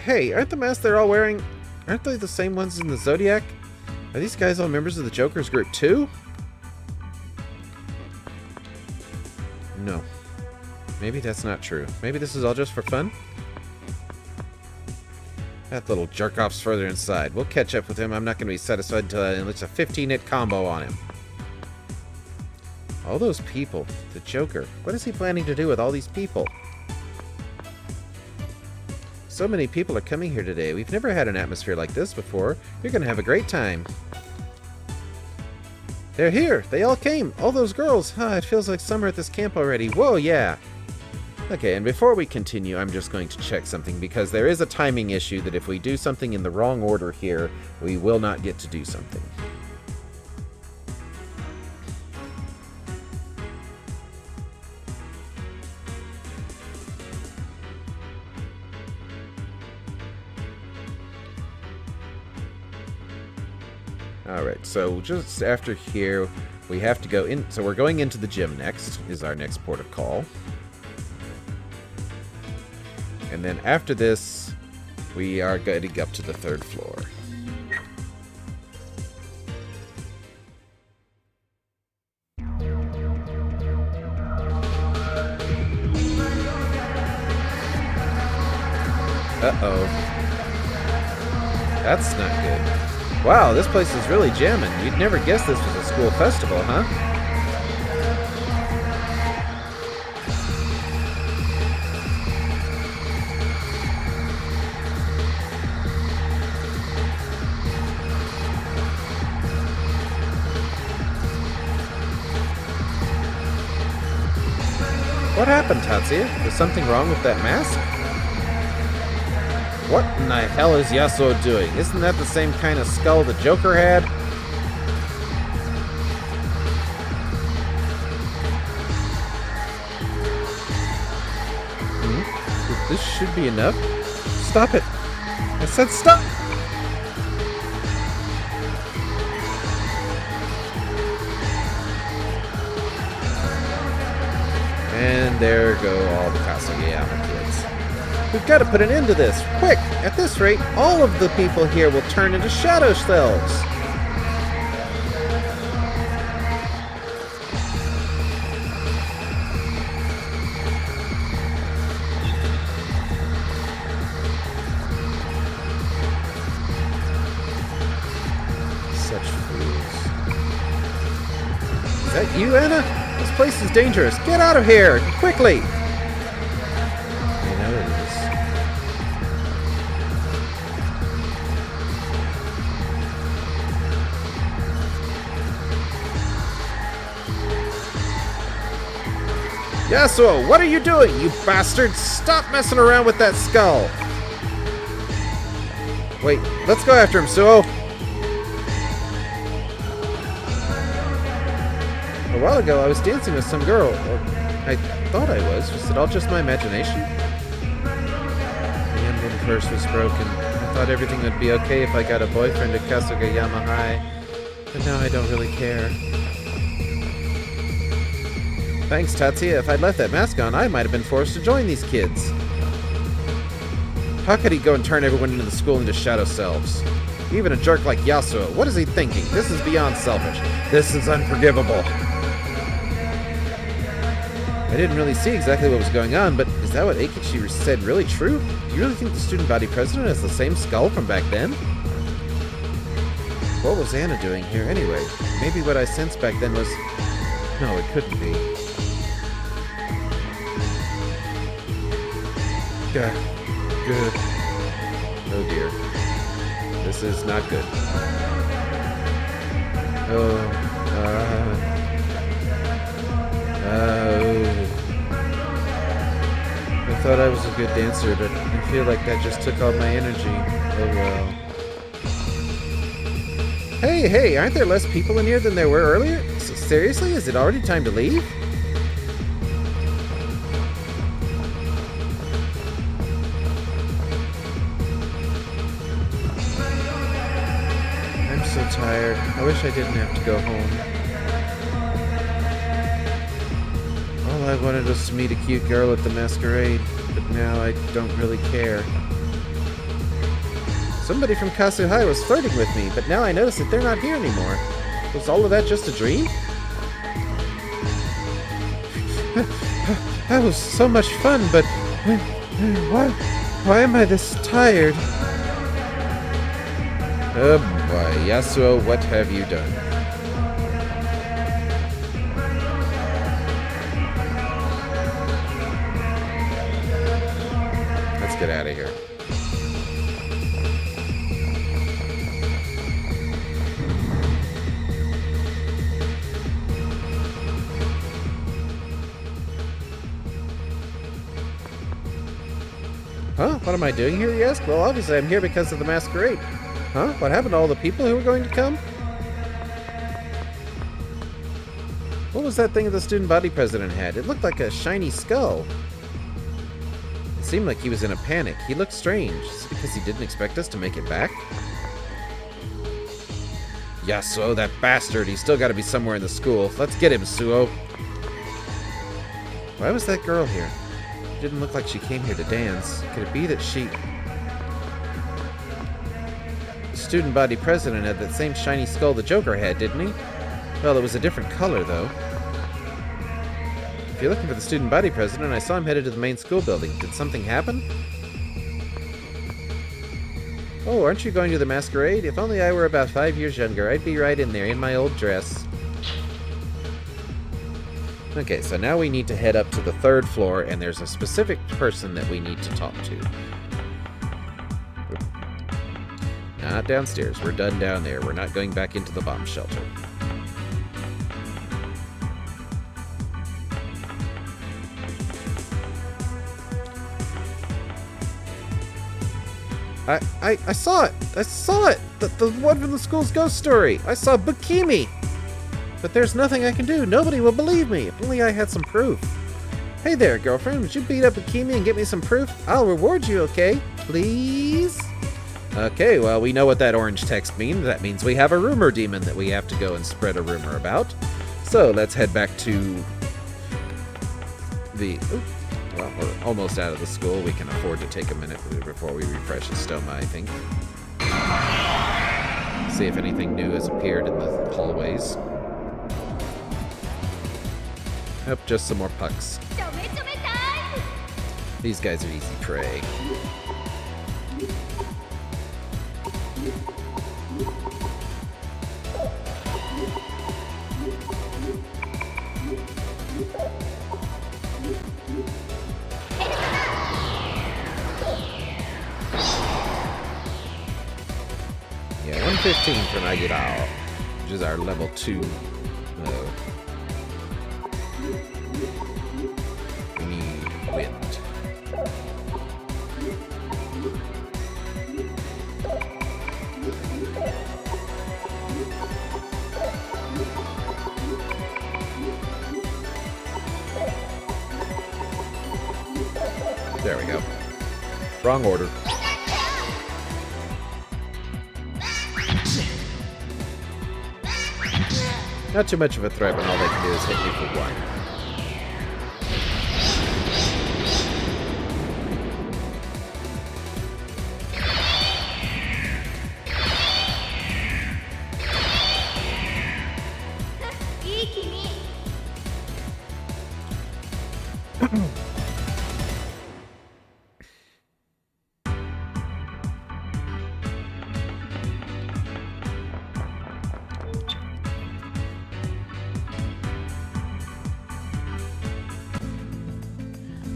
Hey, aren't the masks they're all wearing... Aren't they the same ones in the Zodiac? Are these guys all members of the Joker's group too? No. Maybe that's not true. Maybe this is all just for fun? That little jerk-off's further inside. We'll catch up with him. I'm not going to be satisfied until I unleash a 15-hit combo on him. All those people. The Joker. What is he planning to do with all these people? So many people are coming here today. We've never had an atmosphere like this before. You're going to have a great time. They're here. They all came. All those girls. It feels like summer at this camp already. Whoa, yeah. Okay, and before we continue, I'm just going to check something because there is a timing issue that if we do something in the wrong order here, we will not get to do something. Alright, so just after here, we have to go in. So we're going into the gym next, is our next port of call. And then after this, we are getting up to the 3rd floor. Uh-oh. That's not good. Wow, this place is really jamming. You'd never guess this was a school festival, huh? What happened, Tatsuya? Was something wrong with that mask? What in the hell is Yasuo doing? Isn't that the same kind of skull the Joker had? This should be enough. Stop it! I said stop! And there go all the Kasugayama kids. We've got to put an end to this, quick! At this rate, all of the people here will turn into shadow selves! Such fools. Is that you, Anna? This place is dangerous. Get out of here! Quickly! Yasuo, what are you doing, you bastard? Stop messing around with that skull! Wait, let's go after him, Suo! Oh while ago I was dancing with some girl. Or I thought I was. Was it all just my imagination? The emblem curse was broken. I thought everything would be okay if I got a boyfriend at Kasugayama High. But now I don't really care. Thanks, Tatsuya. If I'd left that mask on, I might have been forced to join these kids. How could he go and turn everyone into the school into shadow selves? Even a jerk like Yasuo, what is he thinking? This is beyond selfish. This is unforgivable. I didn't really see exactly what was going on, but is that what Eikichi said really true? Do you really think the student body president has the same skull from back then? What was Anna doing here anyway? Maybe what I sensed back then was... No, it couldn't be. Good. Oh dear. This is not good. I thought I was a good dancer, but I feel like that just took all my energy. Oh well. Hey, aren't there less people in here than there were earlier? Seriously? Is it already time to leave? I'm so tired. I wish I didn't have to go home. All I wanted was to meet a cute girl at the masquerade, but now I don't really care. Somebody from Kasu High was flirting with me, but now I notice that they're not here anymore. Was all of that just a dream? That was so much fun, but why am I this tired? Oh boy, Yasuo, what have you done? Let's get out of here. Huh? What am I doing here, you ask? Well, obviously I'm here because of the masquerade. Huh? What happened to all the people who were going to come? What was that thing the student body president had? It looked like a shiny skull. It seemed like he was in a panic. He looked strange. Is it because he didn't expect us to make it back? Yasuo, that bastard. He's still got to be somewhere in the school. Let's get him, Suo. Why was that girl here? Didn't look like she came here to dance. Could it be that she... The student body president had that same shiny skull the Joker had, didn't he? Well, it was a different color, though. If you're looking for the student body president, I saw him headed to the main school building. Did something happen? Oh, aren't you going to the masquerade? If only I were about 5 years younger, I'd be right in there, in my old dress. Okay, so now we need to head up to the 3rd floor, and there's a specific person that we need to talk to. Not downstairs. We're done down there. We're not going back into the bomb shelter. I saw it! I saw it! The one from the school's ghost story! I saw Bikini! But there's nothing I can do. Nobody will believe me. If only I had some proof. Hey there, girlfriend. Would you beat up Akemi and get me some proof? I'll reward you, okay? Please? Okay, well, we know what that orange text means. That means we have a rumor demon that we have to go and spread a rumor about. So let's head back to the... Well, we're almost out of the school. We can afford to take a minute before we refresh the stoma, I think. See if anything new has appeared in the hallways. Nope, just some more pucks. These guys are easy prey. Yeah, 115 for Nagirao, which is our level 2. We need wind. There we go. Wrong order. Not too much of a threat when all they can do is hit me for one.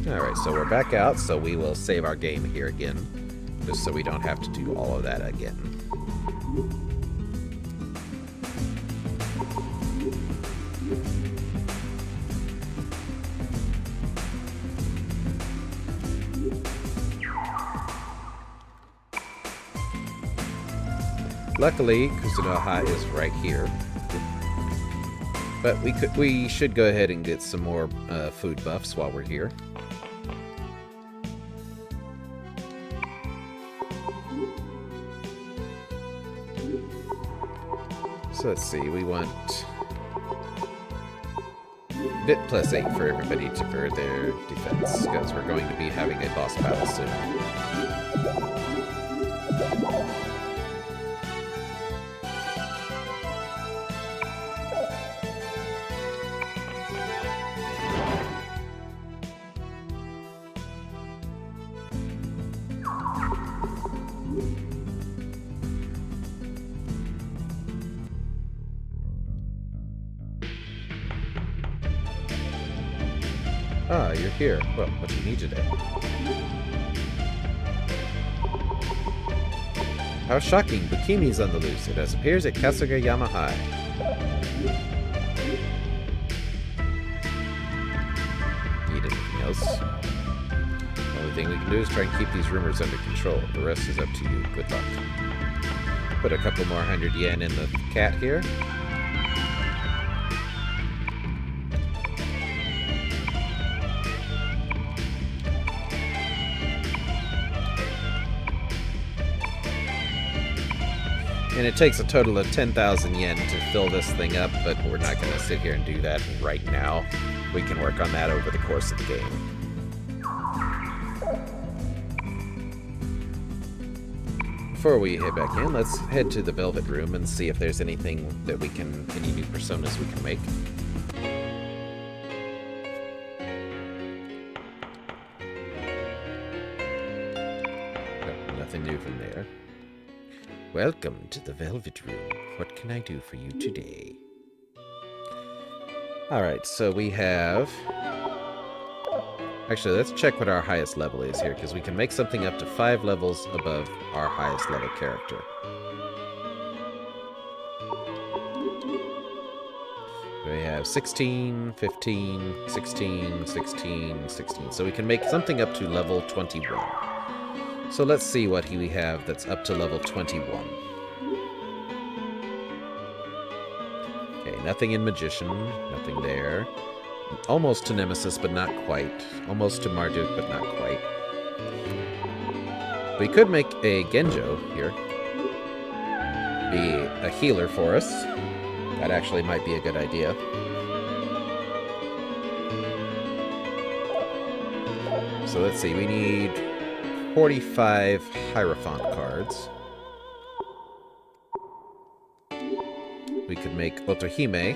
Alright, so we're back out, so we will save our game here again, just so we don't have to do all of that again. Luckily, Kusunoha is right here. But we should go ahead and get some more food buffs while we're here. So let's see, we want bit plus 8 for everybody for their defense, because we're going to be having a boss battle soon. Ah, you're here. Well, what do you need today? How shocking! Bikini's on the loose. It has appears at Kasugayama High. Need anything else? The only thing we can do is try and keep these rumors under control. The rest is up to you. Good luck. Put a couple more 100 yen in the cat here. And it takes a total of 10,000 yen to fill this thing up, but we're not going to sit here and do that right now. We can work on that over the course of the game. Before we head back in, let's head to the Velvet Room and see if there's anything that we can, any new personas we can make. No, nothing new from there. Welcome to the Velvet Room. What can I do for you today? Alright, so we have... Actually, let's check what our highest level is here, because we can make something up to 5 levels above our highest level character. We have 16, 15, 16, 16, 16. So we can make something up to level 21. So let's see what we have that's up to level 21. Okay, nothing in Magician, nothing there. Almost to Nemesis, but not quite. Almost to Marduk, but not quite. We could make a Genjo here. Be a healer for us. That actually might be a good idea. So let's see, we need 45 Hierophant cards. We could make Otohime.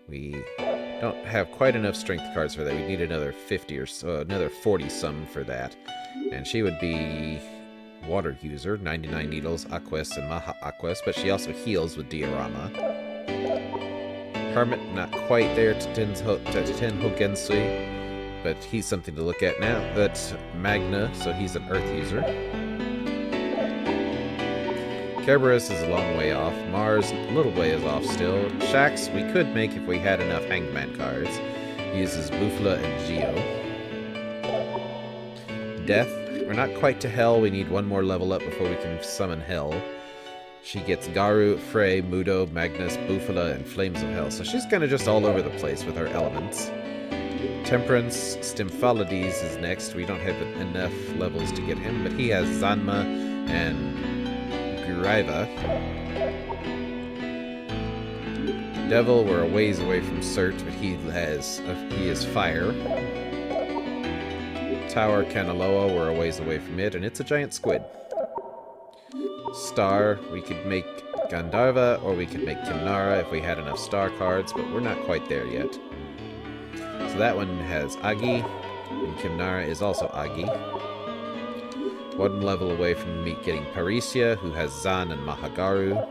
We don't have quite enough strength cards for that. We need another 50 or so, another 40 some for that. And she would be water user, 99 needles, Aquas, and Maha Aquas, but she also heals with Diorama. Hermit, not quite there to Tenho Gensui. But he's something to look at now. That's Magna, so he's an Earth user. Kerberos is a long way off. Mars, a little way is off still. Shax, we could make if we had enough Hangman cards. He uses Bufla and Geo. Death, we're not quite to Hell. We need one more level up before we can summon Hell. She gets Garu, Frey, Mudo, Magnus, Bufala, and Flames of Hell. So she's kind of just all over the place with her elements. Temperance Stymphalides is next. We don't have enough levels to get him, but he has Zanma and Guraiva. Devil, we're a ways away from Cert, but he is fire. Tower Kanaloa, we're a ways away from it, and it's a giant squid. Star, we could make Gandharva, or we could make Kimnara if we had enough star cards, but we're not quite there yet. So that one has Agi, and Kimnara is also Agi. One level away from me getting Parisya, who has Zan and Mahagaru.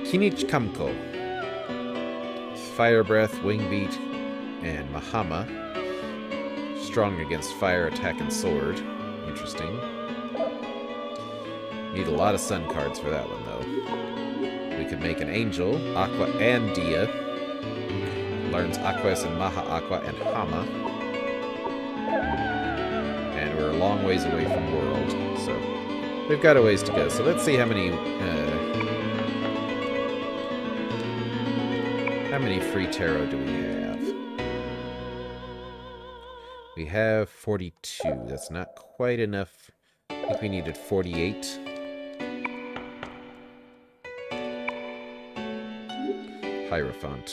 Kinich Kamko. Fire Breath, Wing Beat, and Mahama. Strong against fire, attack, and sword. Interesting. Need a lot of sun cards for that one, though. We could make an Angel, Aqua and Dia. Learns Aquas and Maha Aqua and Hama. And we're a long ways away from World, so we've got a ways to go. So let's see how many free tarot do we have? We have 42. That's not quite enough. I think we needed 48. Hierophant.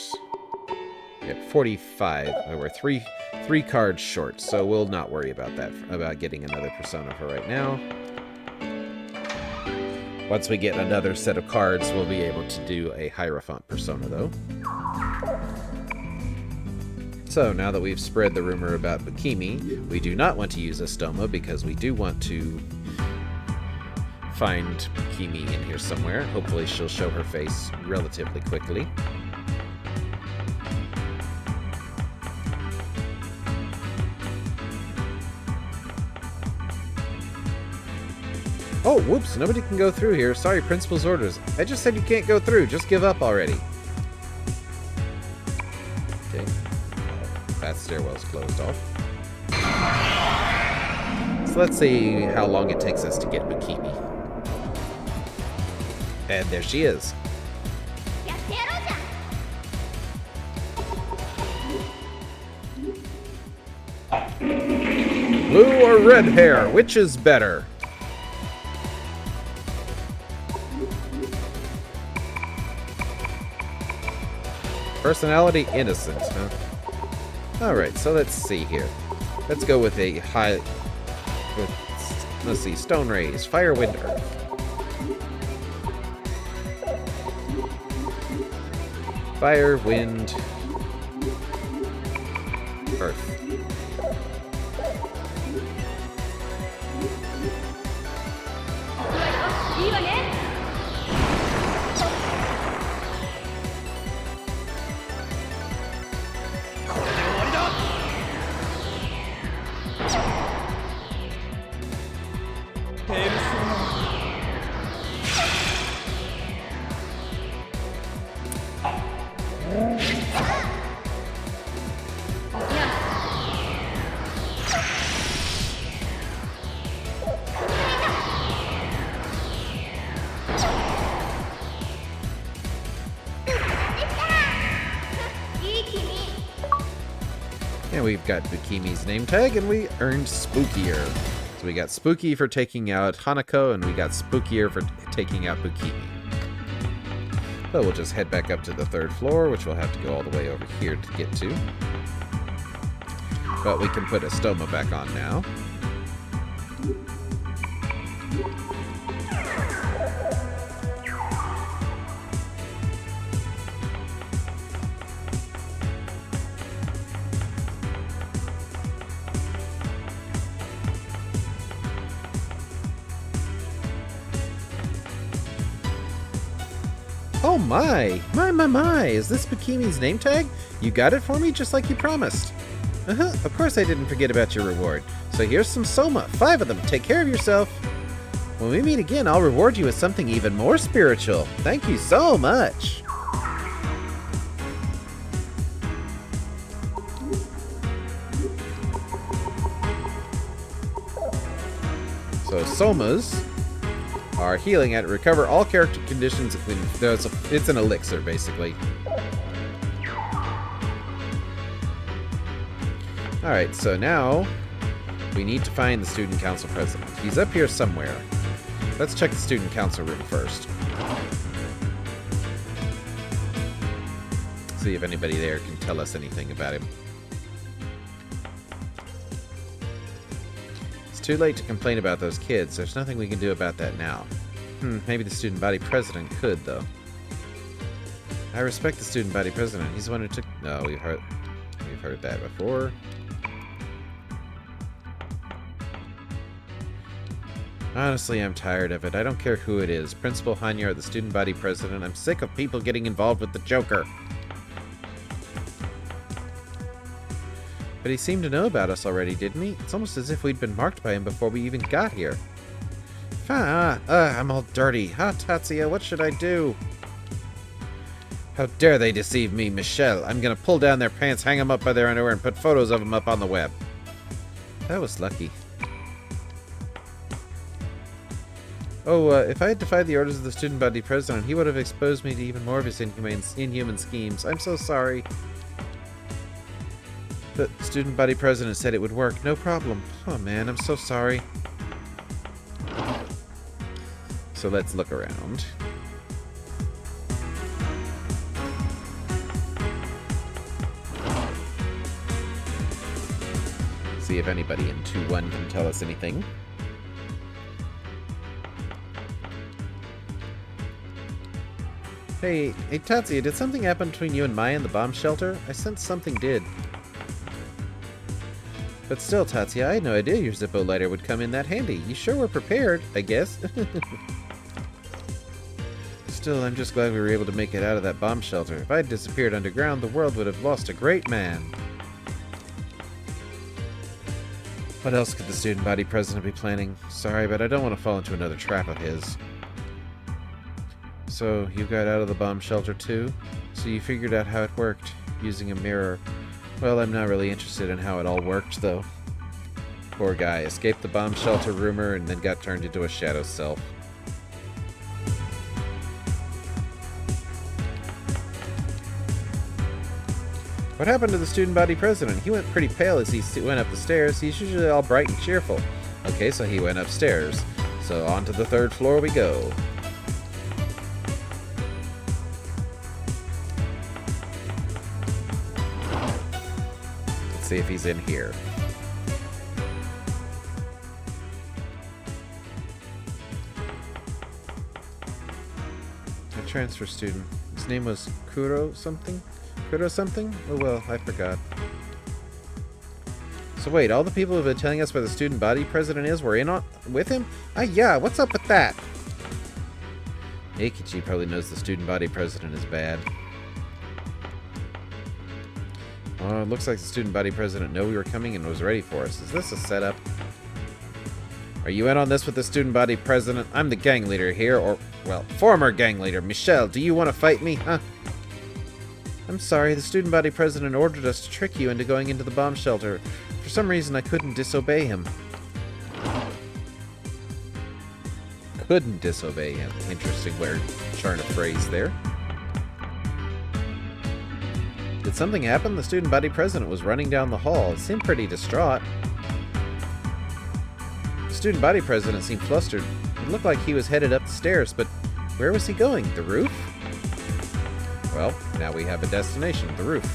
We got 45. We're three cards short, so we'll not worry about that, about getting another persona for right now. Once we get another set of cards, we'll be able to do a Hierophant persona, though. So, now that we've spread the rumor about Bukimi, we do not want to use Astoma because we do want to find Bukimi in here somewhere. Hopefully she'll show her face relatively quickly. Oh, whoops, nobody can go through here. Sorry, principal's orders. I just said you can't go through. Just give up already. Okay. That stairwell's closed off. So let's see how long it takes us to get Bukimi. And there she is. Blue or red hair, which is better? Personality innocent, huh? Alright, so let's see here. Let's go with a let's see, Stone Rays, Fire, Wind, Earth. Fire, Wind, Earth. And we've got Bukimi's name tag, and we earned Spookier. So we got Spooky for taking out Hanako, and we got Spookier for taking out Bukimi. So we'll just head back up to the 3rd floor, which we'll have to go all the way over here to get to. But we can put Astoma back on now. Oh my! My! Is this Bukimi's name tag? You got it for me just like you promised. Of course I didn't forget about your reward. So here's some Soma, 5 of them. Take care of yourself. When we meet again, I'll reward you with something even more spiritual. Thank you so much. So Somas are healing at recover all character conditions. It's an elixir, basically. Alright, so now we need to find the student council president. He's up here somewhere. Let's check the student council room first. See if anybody there can tell us anything about him. It's too late to complain about those kids. There's nothing we can do about that now. Maybe the student body president could, though. I respect the student body president. He's the one who took... No, we've heard that before. Honestly, I'm tired of it. I don't care who it is. Principal Hanyo or the student body president. I'm sick of people getting involved with the Joker. But he seemed to know about us already, didn't he? It's almost as if we'd been marked by him before we even got here. I'm all dirty. Tatsuya, what should I do? How dare they deceive me, Michelle? I'm gonna pull down their pants, hang them up by their underwear, and put photos of them up on the web. That was lucky. Oh, if I had defied the orders of the student body president, he would have exposed me to even more of his inhuman schemes. I'm so sorry. The student body president said it would work. No problem. Oh man, I'm so sorry. So let's look around. See if anybody in 2-1 can tell us anything. Hey, Tatsuya, did something happen between you and Maya in the bomb shelter? I sensed something did. But still, Tatsuya, I had no idea your Zippo lighter would come in that handy. You sure were prepared, I guess. Still, I'm just glad we were able to make it out of that bomb shelter. If I had disappeared underground, the world would have lost a great man. What else could the student body president be planning? Sorry, but I don't want to fall into another trap of his. So, you got out of the bomb shelter too? So you figured out how it worked, using a mirror. Well, I'm not really interested in how it all worked, though. Poor guy, escaped the bomb shelter rumor and then got turned into a shadow self. What happened to the student body president? He went pretty pale as he went up the stairs. He's usually all bright and cheerful. Okay, so he went upstairs. So on to the 3rd floor we go. See if he's in here. A transfer student. His name was Kuro something? Kuro something? Oh well, I forgot. So wait, all the people who've been telling us where the student body president is were in on with him? Yeah, what's up with that? Eikichi probably knows the student body president is bad. Oh, it looks like the student body president knew we were coming and was ready for us. Is this a setup? Are you in on this with the student body president? I'm the gang leader here, or, well, former gang leader. Michelle, do you want to fight me, huh? I'm sorry, the student body president ordered us to trick you into going into the bomb shelter. For some reason, I couldn't disobey him. Couldn't disobey him. Interesting turn of phrase there. Did something happen? The student body president was running down the hall. It seemed pretty distraught. The student body president seemed flustered. It looked like he was headed up the stairs, but where was he going? The roof? Well, now we have a destination, the roof.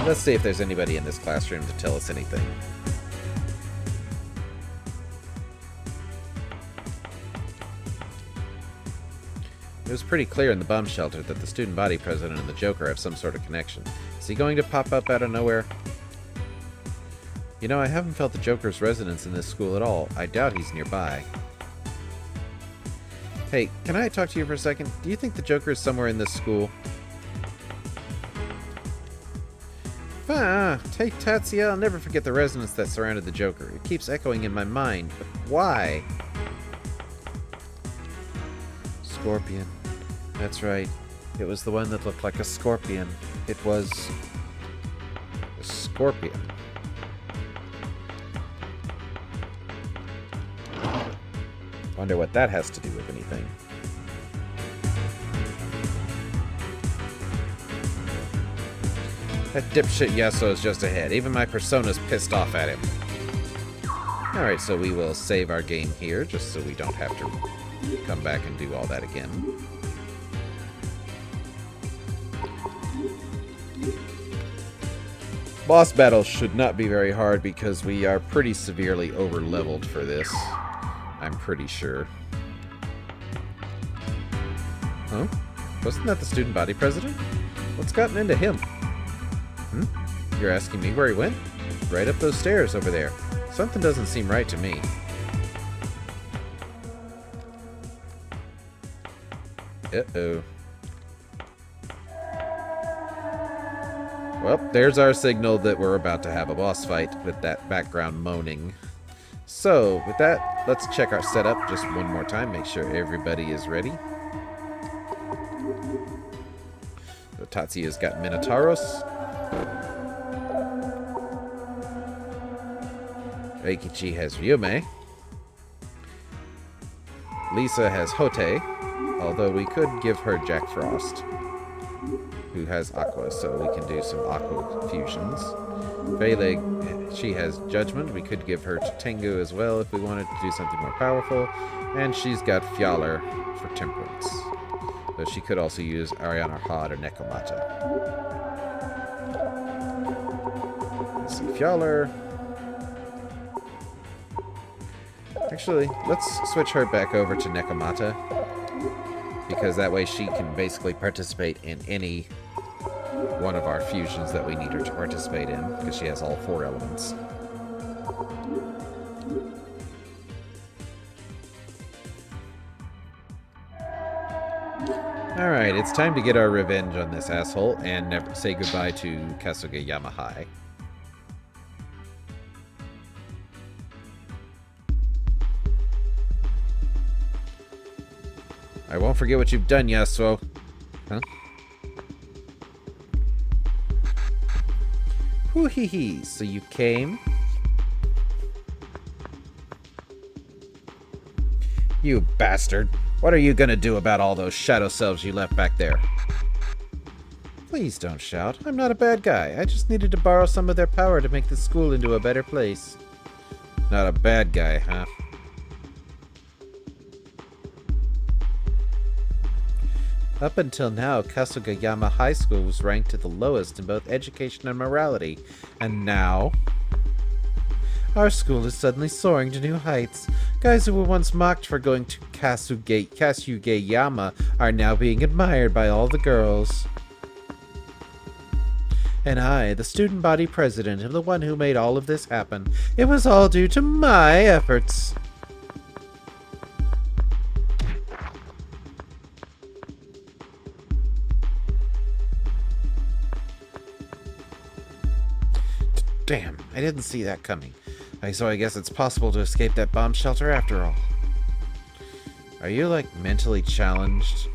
Let's see if there's anybody in this classroom to tell us anything. It was pretty clear in the bomb shelter that the student body president and the Joker have some sort of connection. Is he going to pop up out of nowhere? You know, I haven't felt the Joker's resonance in this school at all. I doubt he's nearby. Hey, can I talk to you for a second? Do you think the Joker is somewhere in this school? Take Tatsuya, I'll never forget the resonance that surrounded the Joker. It keeps echoing in my mind, but why? Scorpion. That's right. It was the one that looked like a scorpion. It was... a scorpion. Wonder what that has to do with anything. That dipshit Yasuo is just ahead. Even my persona's pissed off at him. Alright, so we will save our game here, just so we don't have to come back and do all that again. Boss battles should not be very hard because we are pretty severely over-leveled for this. I'm pretty sure. Huh? Wasn't that the student body president? What's gotten into him? You're asking me where he went? Right up those stairs over there. Something doesn't seem right to me. Uh-oh. Well, there's our signal that we're about to have a boss fight with that background moaning. So, with that, let's check our setup just one more time, make sure everybody is ready. So Tatsuya's got Minotauros. Reikichi has Ryume. Lisa has Hote, although we could give her Jack Frost, who has Aqua, so we can do some Aqua fusions. Vele, she has Judgment. We could give her to Tengu as well if we wanted to do something more powerful. And she's got Fjaller for Temperance. So she could also use Ariana Hod or Nekomata. Let's see, Fjaller. Actually, let's switch her back over to Nekomata, because that way she can basically participate in any one of our fusions that we need her to participate in, because she has all 4 elements. Alright, it's time to get our revenge on this asshole and never say goodbye to Kasugayama High. I won't forget what you've done, Yasuo. Huh? Hoo-hee-hee, so you came? You bastard. What are you gonna do about all those shadow selves you left back there? Please don't shout. I'm not a bad guy. I just needed to borrow some of their power to make the school into a better place. Not a bad guy, huh? Up until now, Kasugayama High School was ranked at the lowest in both education and morality. And now, our school is suddenly soaring to new heights. Guys who were once mocked for going to Kasugayama are now being admired by all the girls. And I, the student body president, am the one who made all of this happen. It was all due to my efforts. Damn, I didn't see that coming. So I guess it's possible to escape that bomb shelter after all. Are you, like, mentally challenged?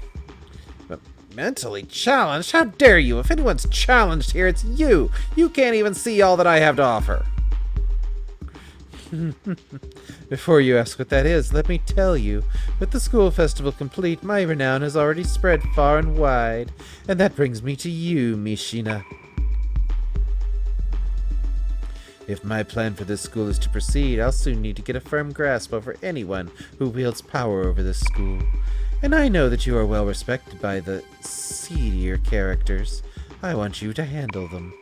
But mentally challenged? How dare you? If anyone's challenged here, it's you! You can't even see all that I have to offer! Before you ask what that is, let me tell you. With the school festival complete, my renown has already spread far and wide. And that brings me to you, Mishina. If my plan for this school is to proceed, I'll soon need to get a firm grasp over anyone who wields power over this school. And I know that you are well respected by the seedier characters. I want you to handle them.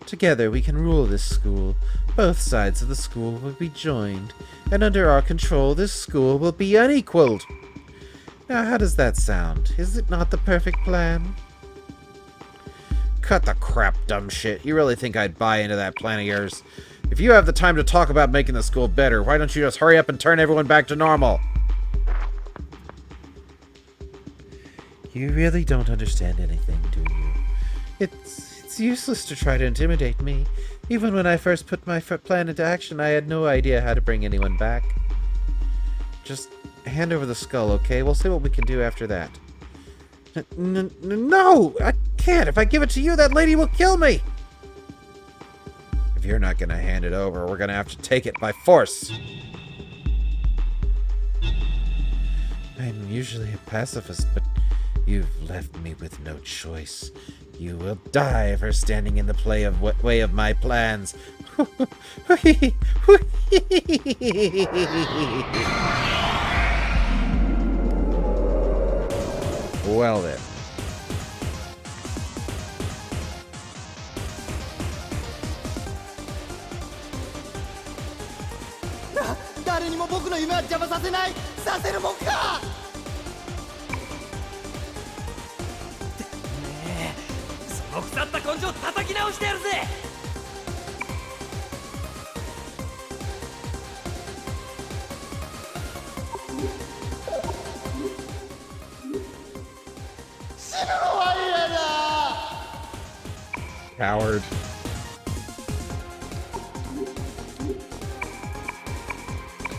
Together we can rule this school. Both sides of the school will be joined, and under our control this school will be unequaled. Now how does that sound? Is it not the perfect plan? Cut the crap, dumb shit. You really think I'd buy into that plan of yours? If you have the time to talk about making the school better, why don't you just hurry up and turn everyone back to normal? You really don't understand anything, do you? It's useless to try to intimidate me. Even when I first put my plan into action, I had no idea how to bring anyone back. Just hand over the skull, okay? We'll see what we can do after that. No! I can't! If I give it to you, that lady will kill me! If you're not gonna hand it over, we're gonna have to take it by force! I'm usually a pacifist, but you've left me with no choice. You will die for standing in the way of my plans. Well then. 誰にも僕の夢は邪魔させない。させるもんか。ねえ、その腐った根性叩き直してやるぜ。死ぬのは嫌だ。 Coward.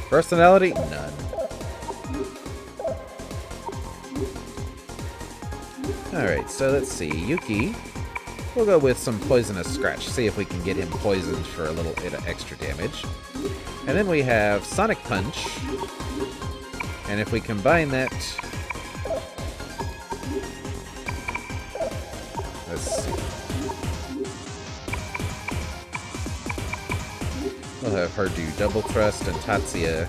Personality? None. Alright, so let's see. Yuki. We'll go with some Poisonous Scratch. See if we can get him poisoned for a little bit of extra damage. And then we have Sonic Punch. And if we combine that... Let's see. We'll have her do Double Thrust and Tatsuya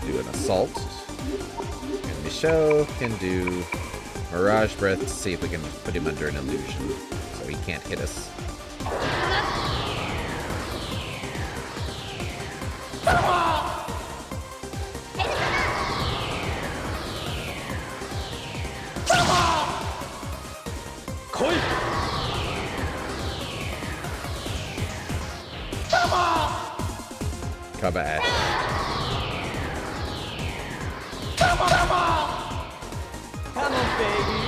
do an Assault. And Michelle can do Mirage Breath to see if we can put him under an illusion so he can't hit us. Kabash. Come on, baby.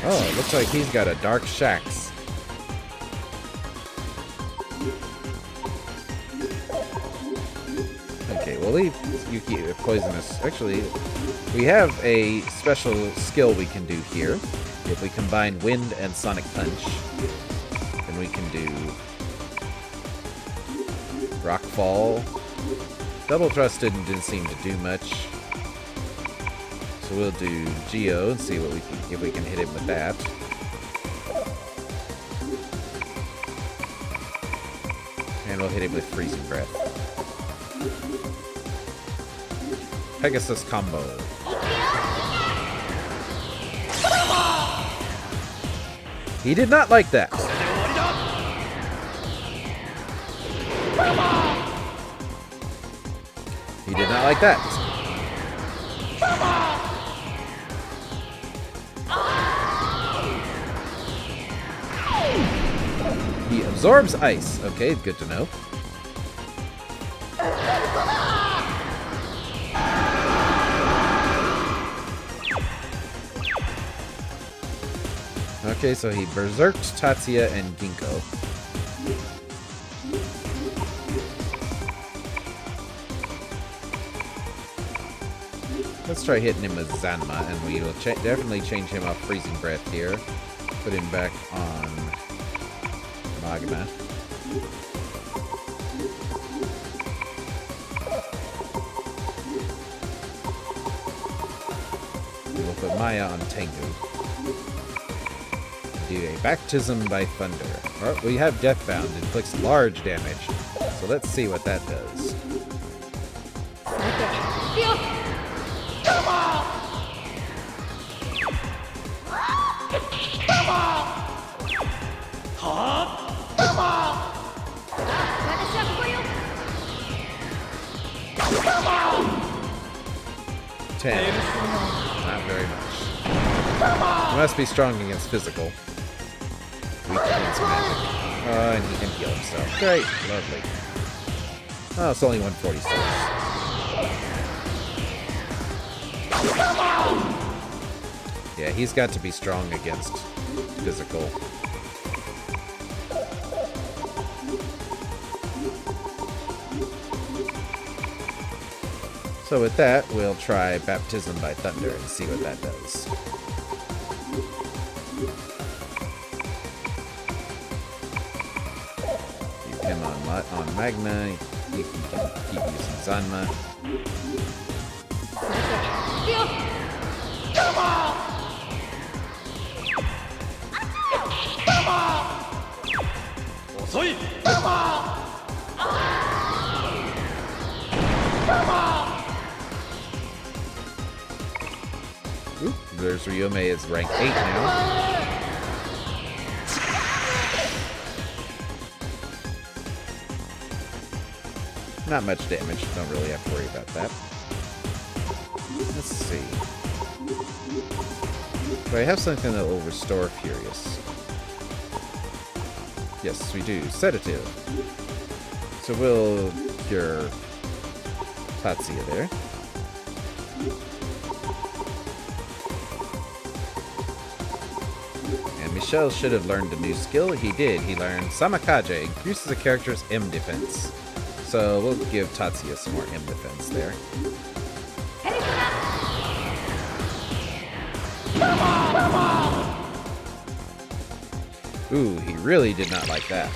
Oh, it looks like he's got a Dark Shax. Okay, we'll leave Yuki Poisonous. Actually, we have a special skill we can do here. If we combine Wind and Sonic Punch, then we can do Rockfall. Double Thrust didn't seem to do much. So we'll do Geo and see what we can, if we can hit him with that. And we'll hit him with Freezing Breath. Pegasus combo. He did not like that. He did not like that. He absorbs ice. Okay, good to know. Okay, so he berserked Tatsuya and Ginkgo. Let's try hitting him with Zanma, and we will definitely change him off Freezing Breath here. Put him back on Magma. And we'll put Maya on Tengu. Do a Baptism by Thunder. Well, we have Deathbound, inflicts large damage. So let's see what that does. Ten. Not very much. He must be strong against physical. Weak against magic. Oh, and he can heal himself. Great. Lovely. Oh, it's only 146. Yeah, he's got to be strong against physical. So with that, we'll try Baptism by Thunder and see what that does. Keep him on Magna. You can keep using Zanma. Oop, there's Ryume is rank 8 now. Not much damage, don't really have to worry about that. Let's see. Do I have something that will restore Furious? Yes, we do. Sedative. So we'll cure Tatsuya there. And Michel should have learned a new skill. He did. He learned Samakaje, increases a character's M defense. So we'll give Tatsuya some more M defense there. Ooh, he really did not like that.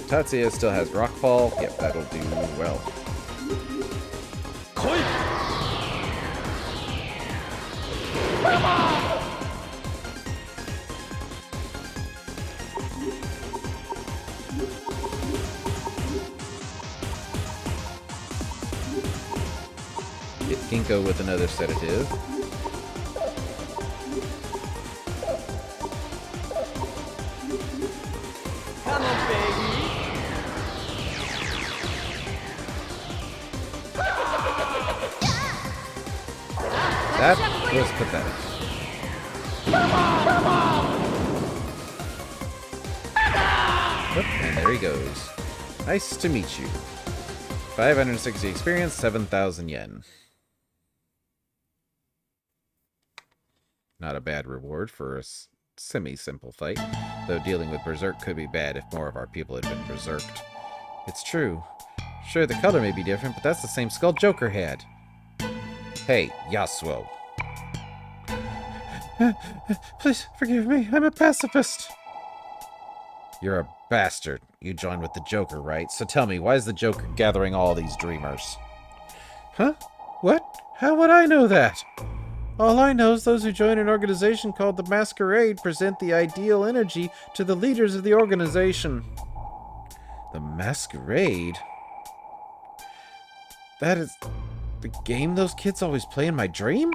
Tatsuya still has Rockfall. Yep, that'll do well. Hit Ginkgo with another sedative. Come on, baby. That was pathetic. Oop, and there he goes. Nice to meet you. 560 experience, 7,000 yen. Not a bad reward for a semi-simple fight, though dealing with Berserk could be bad if more of our people had been berserked. It's true. Sure, the color may be different, but that's the same skull Joker had. Hey, Yasuo. Please forgive me, I'm a pacifist. You're a bastard. You joined with the Joker, right? So tell me, why is the Joker gathering all these dreamers? Huh? What? How would I know that? All I know is those who join an organization called the Masquerade present the ideal energy to the leaders of the organization. The Masquerade? That is the game those kids always play in my dream?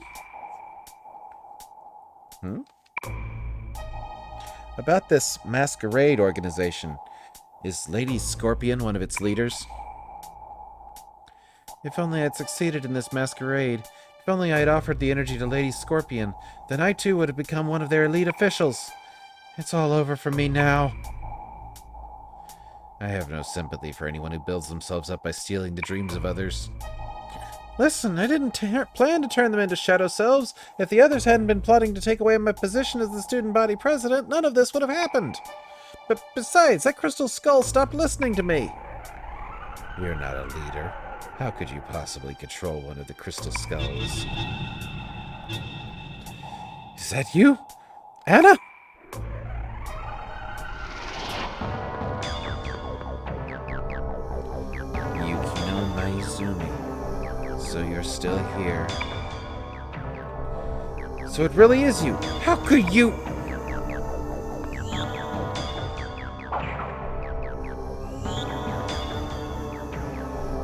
About this Masquerade organization, is Lady Scorpion one of its leaders? If only I'd succeeded in this masquerade, if only I had offered the energy to Lady Scorpion, then I too would have become one of their elite officials. It's all over for me now. I have no sympathy for anyone who builds themselves up by stealing the dreams of others. Listen, I didn't plan to turn them into shadow selves. If the others hadn't been plotting to take away my position as the student body president, none of this would have happened. But besides, that crystal skull stopped listening to me. You're not a leader. How could you possibly control one of the crystal skulls? Is that you? Anna? Yukino Maizumi. So you're still here. So it really is you. How could you...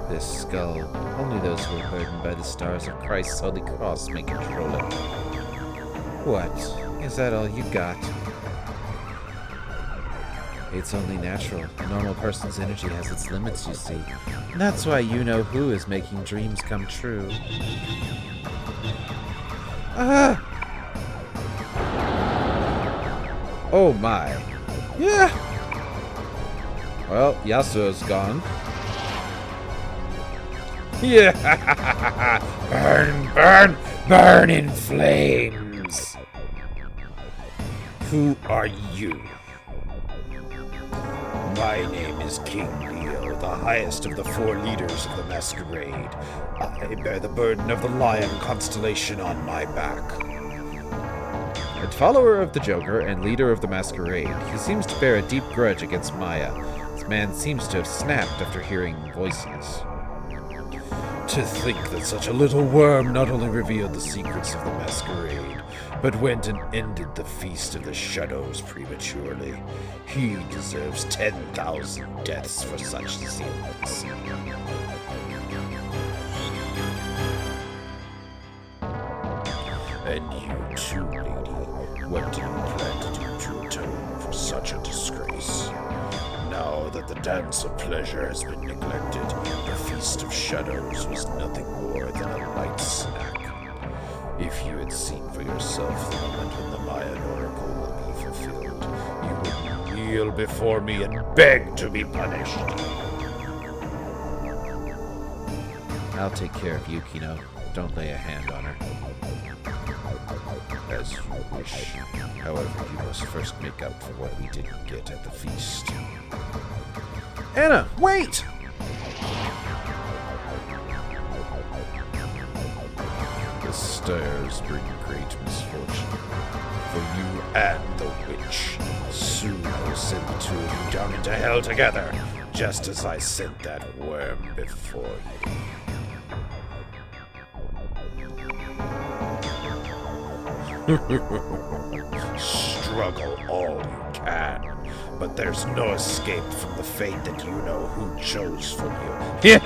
This skull, only those who are burdened by the stars of Christ's holy cross may control it. What? Is that all you got? It's only natural. A normal person's energy has its limits, you see. And that's why you know who is making dreams come true. Ah! Oh my. Yeah! Well, Yasuo's gone. Yeah! Burn, burn, burn in flames! Who are you? My name is King Leo, the highest of the 4 leaders of the Masquerade. I bear the burden of the Lion constellation on my back. A follower of the Joker and leader of the Masquerade, he seems to bear a deep grudge against Maya. This man seems to have snapped after hearing voices. To think that such a little worm not only revealed the secrets of the Masquerade, but went and ended the Feast of the Shadows prematurely. He deserves 10,000 deaths for such sins. And you too, lady. What do you plan to do to atone for such a disgrace? Now that the dance of pleasure has been neglected, the Feast of Shadows was nothing more than a light snack. If you had seen for yourself the moment when the Mayan Oracle will be fulfilled, you would kneel before me and beg to be punished. I'll take care of Yukino. Don't lay a hand on her. As you wish. However, you must first make up for what we didn't get at the feast. Anna, wait! The stars bring great misfortune. For you and the witch. Soon I will send the two of you down into hell together, just as I sent that worm before you. Struggle all you can, but there's no escape from the fate that you know who chose for you.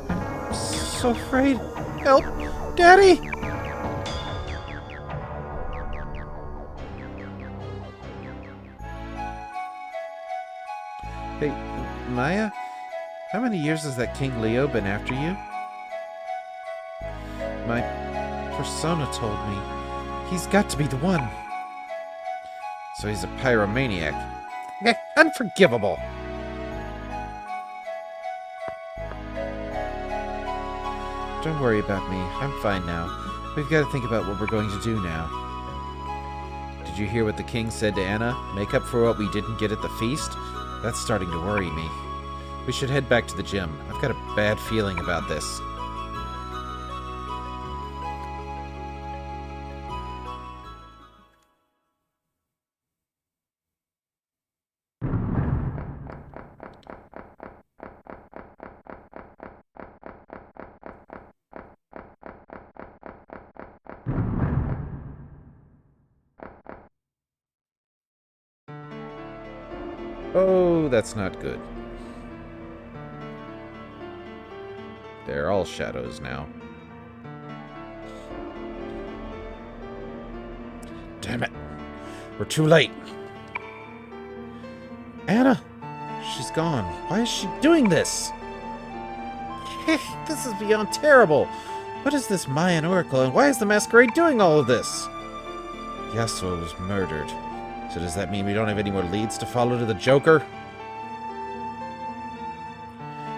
I'm so afraid. Help, Daddy! Hey, Maya? How many years has that King Leo been after you? My persona told me. He's got to be the one. So he's a pyromaniac. Unforgivable! Don't worry about me. I'm fine now. We've got to think about what we're going to do now. Did you hear what the king said to Anna? Make up for what we didn't get at the feast? That's starting to worry me. We should head back to the gym. I've got a bad feeling about this. Oh, that's not good. They're all shadows now. Damn it. We're too late. Anna! She's gone. Why is she doing this? This is beyond terrible. What is this Mayan Oracle, and why is the Masquerade doing all of this? Yasuo was murdered. So does that mean we don't have any more leads to follow to the Joker?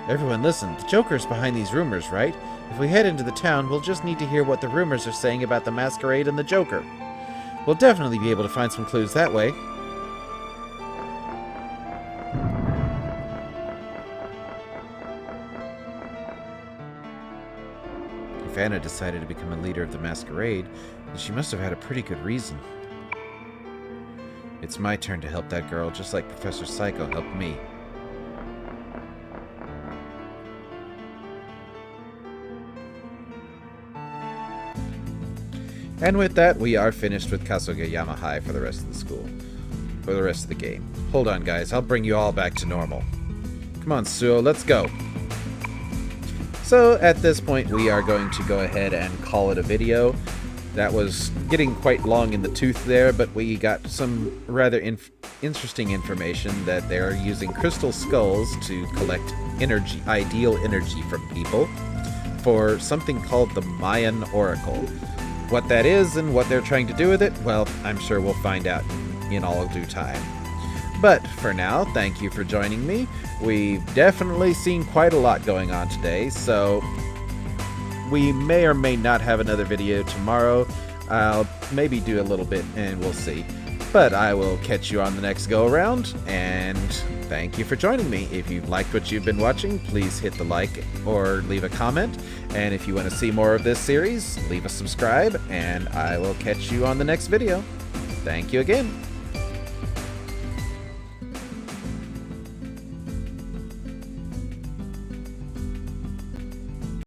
Everyone listen, the Joker's behind these rumors, right? If we head into the town, we'll just need to hear what the rumors are saying about the Masquerade and the Joker. We'll definitely be able to find some clues that way. If Anna decided to become a leader of the Masquerade, then she must have had a pretty good reason. It's my turn to help that girl, just like Professor Psycho helped me. And with that, we are finished with Kasugayama High for the rest of the school. For the rest of the game. Hold on, guys. I'll bring you all back to normal. Come on, Suo. Let's go. So, at this point, we are going to go ahead and call it a video. That was getting quite long in the tooth there, but we got some rather interesting information that they're using crystal skulls to collect energy, ideal energy from people for something called the Mayan Oracle. What that is and what they're trying to do with it, well, I'm sure we'll find out in all due time. But for now, thank you for joining me. We've definitely seen quite a lot going on today, so we may or may not have another video tomorrow. I'll maybe do a little bit, and we'll see. But I will catch you on the next go around, and thank you for joining me. If you've liked what you've been watching, please hit the like or leave a comment. And if you want to see more of this series, leave a subscribe, and I will catch you on the next video. Thank you again.